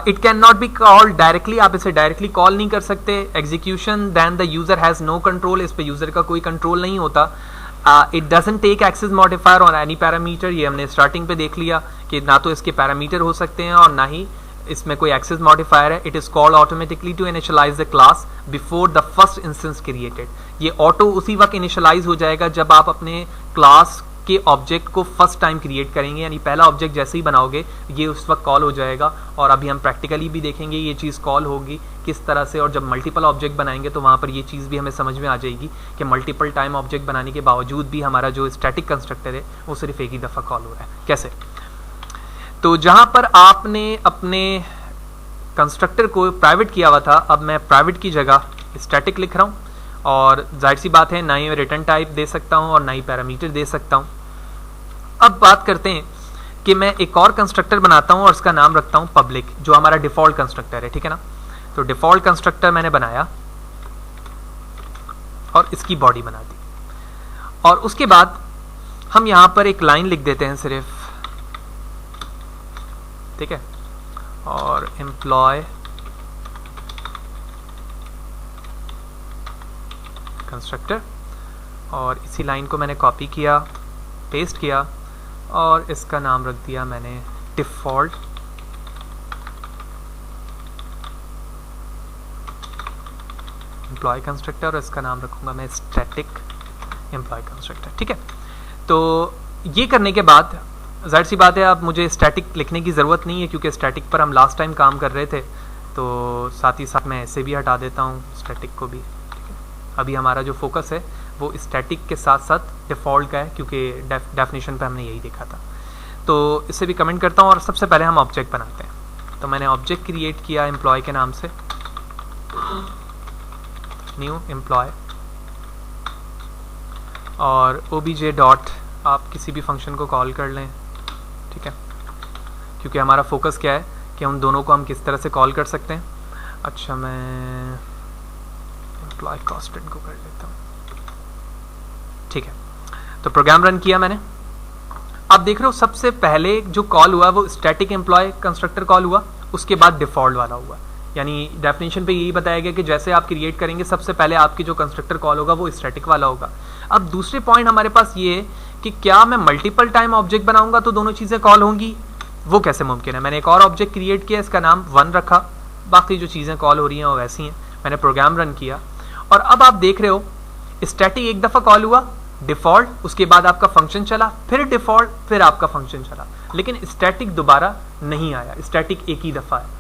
It can not be called directly, आप इसे डायरेक्टली कॉल नहीं कर सकते। Execution then the user has no control, इस पर यूजर का कोई कंट्रोल नहीं होता। It doesn't take access modifier on any parameter, ये हमने स्टार्टिंग पे देख लिया कि ना तो इसके पैरामीटर हो सकते हैं और ना ही इसमें कोई एक्सेस मॉडिफायर है। It is called automatically to initialise the class before the first instance created. ये ऑटो उसी वक्त इनिशियलाइज हो जाएगा जब आप अपने क्लास के ऑब्जेक्ट को फर्स्ट टाइम क्रिएट करेंगे, यानी पहला ऑब्जेक्ट जैसे ही बनाओगे ये उस वक्त कॉल हो जाएगा। और अभी हम प्रैक्टिकली भी देखेंगे ये चीज़ कॉल होगी किस तरह से, और जब मल्टीपल ऑब्जेक्ट बनाएंगे तो वहाँ पर ये चीज़ भी हमें समझ में आ जाएगी कि मल्टीपल टाइम ऑब्जेक्ट बनाने के बावजूद भी हमारा जो स्टैटिक कंस्ट्रक्टर है वो सिर्फ एक ही दफ़ा कॉल हो रहा है। कैसे? तो जहाँ पर आपने अपने कंस्ट्रक्टर को प्राइवेट किया हुआ था, अब मैं प्राइवेट की जगह स्टैटिक लिख रहा हूँ और जाहिर सी बात है ना ही रिटर्न टाइप दे सकता हूँ और ना ही पैरामीटर दे सकता हूँ। अब बात करते हैं कि मैं एक और कंस्ट्रक्टर बनाता हूँ और उसका नाम रखता हूँ पब्लिक, जो हमारा डिफ़ॉल्ट कंस्ट्रक्टर है, ठीक है ना। तो डिफ़ॉल्ट कंस्ट्रक्टर मैंने बनाया और इसकी बॉडी बना दी और उसके बाद हम यहाँ पर एक लाइन लिख देते हैं सिर्फ, ठीक है, और एम्प्लॉय कंस्ट्रक्टर, और इसी लाइन को मैंने कॉपी किया, पेस्ट किया और इसका नाम रख दिया मैंने डिफ़ॉल्ट एम्प्लॉय कंस्ट्रक्टर, और इसका नाम रखूंगा मैं स्टैटिक एम्प्लॉय कंस्ट्रक्टर, ठीक है। तो ये करने के बाद जाहिर सी बात है अब मुझे स्टैटिक लिखने की ज़रूरत नहीं है क्योंकि स्टैटिक पर हम लास्ट टाइम काम कर रहे थे, तो साथ ही साथ मैं ऐसे भी हटा देता हूँ स्टैटिक को भी, ठीक है। अभी हमारा जो फोकस है वो स्टैटिक के साथ साथ डिफ़ॉल्ट का है क्योंकि डेफिनेशन पे हमने यही देखा था। तो इसे भी कमेंट करता हूँ और सबसे पहले हम ऑब्जेक्ट बनाते हैं। तो मैंने ऑब्जेक्ट क्रिएट किया एम्प्लॉय के नाम से, न्यू एम्प्लॉय, और obj डॉट आप किसी भी फंक्शन को कॉल कर लें, ठीक है, क्योंकि हमारा फोकस क्या है कि उन दोनों को हम किस तरह से कॉल कर सकते हैं। अच्छा, मैं एम्प्लॉय कांस्टेंट को कर लेता हूँ, ठीक है। तो प्रोग्राम रन किया मैंने। अब देख रहे हो सबसे पहले जो कॉल हुआ वो स्टैटिक एम्प्लॉय कंस्ट्रक्टर कॉल हुआ, उसके बाद डिफ़ॉल्ट वाला हुआ। यानी डेफिनेशन पे यही बताया गया कि जैसे आप क्रिएट करेंगे सबसे पहले आपकी जो कंस्ट्रक्टर कॉल होगा वो स्टैटिक वाला होगा। अब दूसरे पॉइंट हमारे पास ये है कि क्या मैं मल्टीपल टाइम ऑब्जेक्ट बनाऊंगा तो दोनों चीज़ें कॉल होंगी, वो कैसे मुमकिन है। मैंने एक और ऑब्जेक्ट क्रिएट किया, इसका नाम 1 रखा, बाकी जो चीज़ें कॉल हो रही हैं वो वैसी हैं। मैंने प्रोग्राम रन किया और अब आप देख रहे हो स्टैटिक एक दफ़ा कॉल हुआ, डिफ़ॉल्ट, उसके बाद आपका फंक्शन चला, फिर डिफ़ॉल्ट, फिर आपका फंक्शन चला, लेकिन स्टैटिक दोबारा नहीं आया, स्टैटिक एक ही दफ़ा है।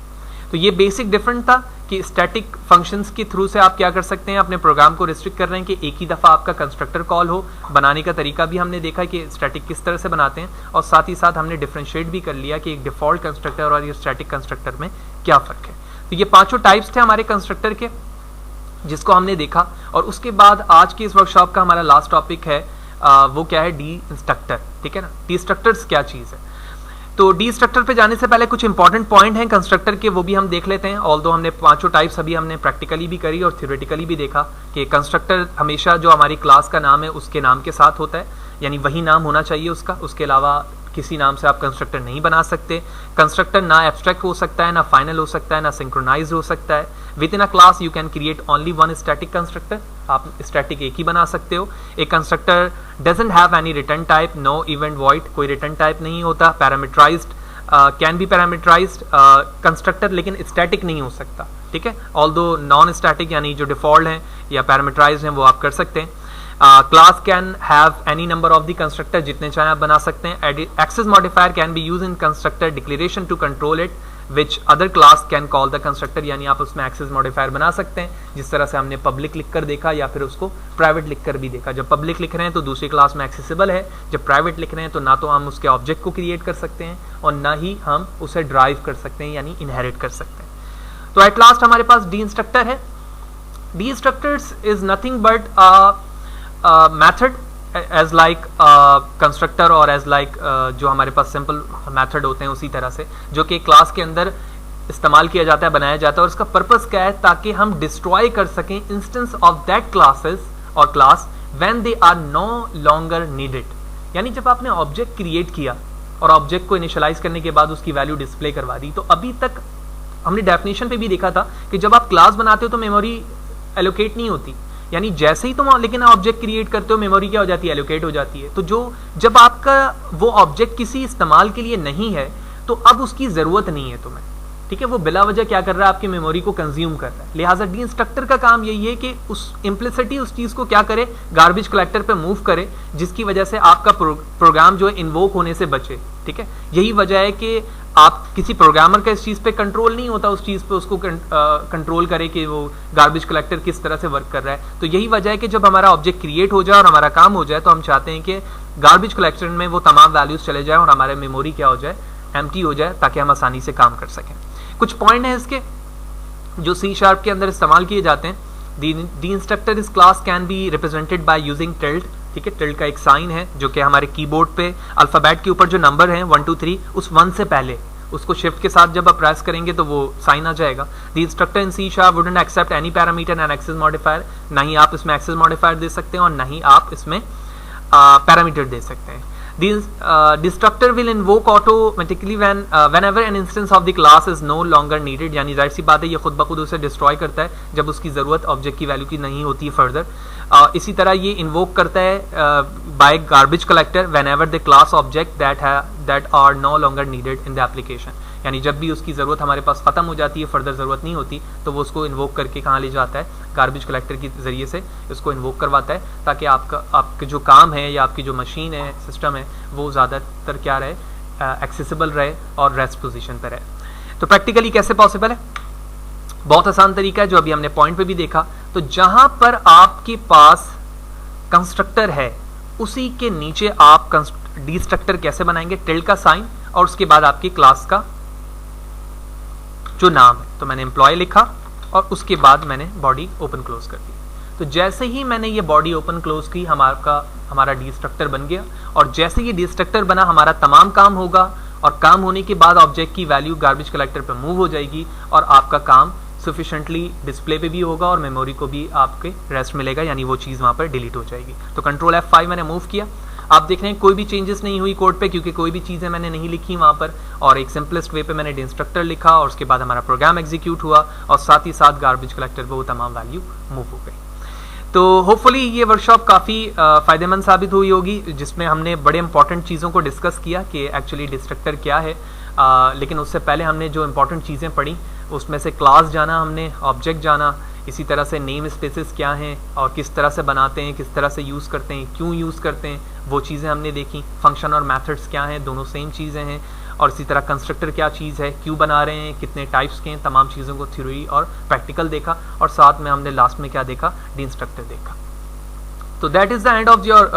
तो ये बेसिक डिफरेंट था कि स्टैटिक फंक्शंस के थ्रू से आप क्या कर सकते हैं, अपने प्रोग्राम को रिस्ट्रिक्ट कर रहे हैं कि एक ही दफ़ा आपका कंस्ट्रक्टर कॉल हो। बनाने का तरीका भी हमने देखा कि स्टैटिक किस तरह से बनाते हैं, और साथ ही साथ हमने डिफ्रेंशिएट भी कर लिया कि एक डिफ़ॉल्ट कंस्ट्रक्टर और ये स्टैटिक कंस्ट्रक्टर में क्या फ़र्क है। तो ये पांचों टाइप्स थे हमारे कंस्ट्रक्टर के। जिसको हमने देखा। और उसके बाद आज के इस वर्कशॉप का हमारा लास्ट टॉपिक है वो क्या है, डिस्ट्रक्टर। ठीक है ना, डिस्ट्रक्टर्स क्या चीज़ है। तो डिस्ट्रक्टर पे जाने से पहले कुछ इंपॉर्टेंट पॉइंट हैं कंस्ट्रक्टर के, वो भी हम देख लेते हैं। ऑल्दो हमने पांचों टाइप्स अभी हमने प्रैक्टिकली भी करी और थ्योरेटिकली भी देखा कि कंस्ट्रक्टर हमेशा जो हमारी क्लास का नाम है उसके नाम के साथ होता है, यानी वही नाम होना चाहिए उसका, उसके अलावा किसी नाम से आप कंस्ट्रक्टर नहीं बना सकते। कंस्ट्रक्टर ना एब्स्ट्रैक्ट हो सकता है, ना फाइनल हो सकता है, ना सिंक्रोनाइज हो सकता है। Within a class you can create only one static constructor, आप स्टैटिक एक ही बना सकते हो। एक constructor doesn't have any return type, no event void, कोई रिटर्न टाइप नहीं होता। Parameterised can be parameterised constructor, लेकिन स्टैटिक नहीं हो सकता। ठीक है, ऑल्दो नॉन स्टैटिक यानी जो डिफॉल्ट हैं या पैरामीटराइज्ड हैं वो आप कर सकते हैं। Class can have any number of the constructor, जितने चाहे आप बना सकते हैं। Access modifier can be use in constructor declaration to control it which other class can call the constructor, यानी आप उसमें एक्सेस मॉडिफायर बना सकते हैं, जिस तरह से हमने पब्लिक लिखकर देखा या फिर उसको प्राइवेट लिखकर भी देखा। जब पब्लिक लिख रहे हैं तो दूसरी क्लास में एक्सेसिबल है, जब प्राइवेट लिख रहे हैं तो ना तो हम उसके ऑब्जेक्ट को क्रिएट कर सकते हैं और ना ही हम उसे ड्राइव कर सकते हैं यानी इनहेरिट कर सकते हैं। तो एट लास्ट हमारे पास डिस्ट्रक्टर है। Destructors is nothing but method as like constructor और एज लाइक जो हमारे पास सिंपल मेथड होते हैं उसी तरह से, जो कि क्लास के अंदर इस्तेमाल किया जाता है, बनाया जाता है। और इसका पर्पस क्या है, ताकि हम डिस्ट्रॉय कर सकें इंस्टेंस ऑफ दैट क्लासेस और class when they are no longer needed. यानी जब आपने ऑब्जेक्ट क्रिएट किया और ऑब्जेक्ट को इनिशियलाइज करने के बाद उसकी वैल्यू डिस्प्ले करवा दी, तो अभी तक हमने डेफिनेशन पे भी देखा था कि जब आप क्लास बनाते हो तो मेमोरी एलोकेट नहीं होती, यानी जैसे ही तुम लेकिन ऑब्जेक्ट क्रिएट करते हो मेमोरी क्या हो जाती है, एलोकेट हो जाती है। तो जब आपका वो ऑब्जेक्ट किसी इस्तेमाल के लिए नहीं है तो अब उसकी जरूरत नहीं है तुम्हें। ठीक है, वो बिला वजह क्या कर रहा है, आपकी मेमोरी को कंज्यूम कर रहा है। लिहाजा डिस्ट्रक्टर का काम यही है कि उस इम्प्लिसिटी उस चीज को क्या करे, गार्बेज कलेक्टर पे मूव करे, जिसकी वजह से आपका प्रोग्राम जो है इन्वोक होने से बचे। ठीक है, यही वजह है कि आप किसी प्रोग्रामर का इस चीज पे कंट्रोल नहीं होता, उस चीज पे उसको कंट्रोल करे कि वो गार्बेज कलेक्टर किस तरह से वर्क कर रहा है। तो यही वजह है कि जब हमारा ऑब्जेक्ट क्रिएट हो जाए और हमारा काम हो जाए तो हम चाहते हैं कि गार्बेज कलेक्टर में वो तमाम वैल्यूज चले जाए और हमारे मेमोरी क्या हो जाए, एम्प्टी हो जाए, ताकि हम आसानी से काम कर सकें। कुछ पॉइंट है इसके जो C# के अंदर इस्तेमाल किए जाते हैं। डिस्ट्रक्टर इस class can be represented by using tilde. ठीक है, टिल्ड का एक साइन है जो कि हमारे कीबोर्ड पे अल्फाबेट के ऊपर जो नंबर है 1 2 3 उस 1 से पहले उसको शिफ्ट के साथ जब आप प्रेस करेंगे तो वो साइन आ जाएगा। The instructor in C# wouldn't accept any parameter and access modifier, ना ही आप इसमें एक्सेस मॉडिफायर दे सकते हैं और ना ही आप इसमें पैरामीटर दे सकते हैं। The destructor will invoke automatically whenever an instance of the class is no longer needed, यानी जाहिर सी बात है ये खुद ब खुद उसे डिस्ट्रॉय करता है जब उसकी ज़रूरत ऑब्जेक्ट की वैल्यू की नहीं होती है फर्दर। इसी तरह ये इन्वोक करता है by garbage collector whenever the class object that are no longer needed in the application, यानी जब भी उसकी ज़रूरत हमारे पास ख़त्म हो जाती है, फर्दर ज़रूरत नहीं होती, तो वो उसको इन्वोक करके कहाँ ले जाता है, गार्बेज कलेक्टर के ज़रिए से इसको इन्वोक करवाता है, ताकि आपका जो काम है या आपकी जो मशीन है, सिस्टम है, वो ज़्यादातर क्या रहे, एक्सेसिबल रहे और रेस्ट पोजीशन पर रहे। तो प्रैक्टिकली कैसे पॉसिबल है, बहुत आसान तरीका है जो अभी हमने पॉइंट पे भी देखा। तो जहाँ पर आपके पास कंस्ट्रक्टर है उसी के नीचे आप डिस्ट्रक्टर कैसे बनाएंगे, टिल्ड का साइन और उसके बाद आपकी क्लास का जो नाम है। तो मैंने एम्प्लॉय लिखा और उसके बाद मैंने बॉडी ओपन क्लोज कर दी। तो जैसे ही मैंने ये बॉडी ओपन क्लोज की हमारा डिस्ट्रक्टर बन गया, और जैसे ये डिस्ट्रक्टर बना हमारा तमाम काम होगा, और काम होने के बाद ऑब्जेक्ट की वैल्यू गार्बेज कलेक्टर पे मूव हो जाएगी और आपका काम सफिशिएंटली डिस्प्ले पे भी होगा और मेमोरी को भी आपके रेस्ट मिलेगा, यानी वो चीज़ वहाँ पर डिलीट हो जाएगी। तो कंट्रोल F5 मैंने मूव किया, आप देख रहे हैं कोई भी चेंजेस नहीं हुई कोड पे, क्योंकि कोई भी चीज़ें मैंने नहीं लिखी वहाँ पर, और एक सिंपलेस्ट वे पे मैंने डिस्ट्रक्टर लिखा और उसके बाद हमारा प्रोग्राम एग्जीक्यूट हुआ और साथ ही साथ गार्बेज कलेक्टर पे वो तमाम वैल्यू मूव हो गई। तो होपफुली ये वर्कशॉप काफ़ी फ़ायदेमंद साबित हुई होगी, जिसमें हमने बड़े इंपॉर्टेंट चीज़ों को डिस्कस किया कि एक्चुअली डिस्ट्रक्टर क्या है। लेकिन उससे पहले हमने जो इंपॉर्टेंट चीज़ें पढ़ी उसमें से क्लास जाना, हमने ऑब्जेक्ट जाना, इसी तरह से नेम स्पेसेस क्या हैं और किस तरह से बनाते हैं, किस तरह से यूज़ करते हैं, क्यों यूज़ करते हैं, वो चीज़ें हमने देखी। फंक्शन और मेथड्स क्या हैं, दोनों सेम चीज़ें हैं। और इसी तरह कंस्ट्रक्टर क्या चीज़ है, क्यों बना रहे हैं, कितने टाइप्स के हैं, तमाम चीज़ों को थ्योरी और प्रैक्टिकल देखा, और साथ में हमने लास्ट में क्या देखा, डिस्ट्रक्टर देखा। तो that is the end of your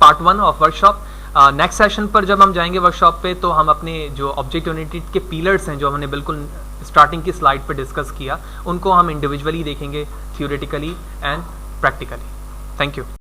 part 1 of workshop. Next session पर जब हम जाएंगे वर्कशॉप पे तो हम अपने जो ऑब्जेक्ट ओरिएंटेड के पिलर्स हैं जो हमने बिल्कुल स्टार्टिंग की स्लाइड पर डिस्कस किया, उनको हम इंडिविजुअली देखेंगे, theoretically and practically. Thank you.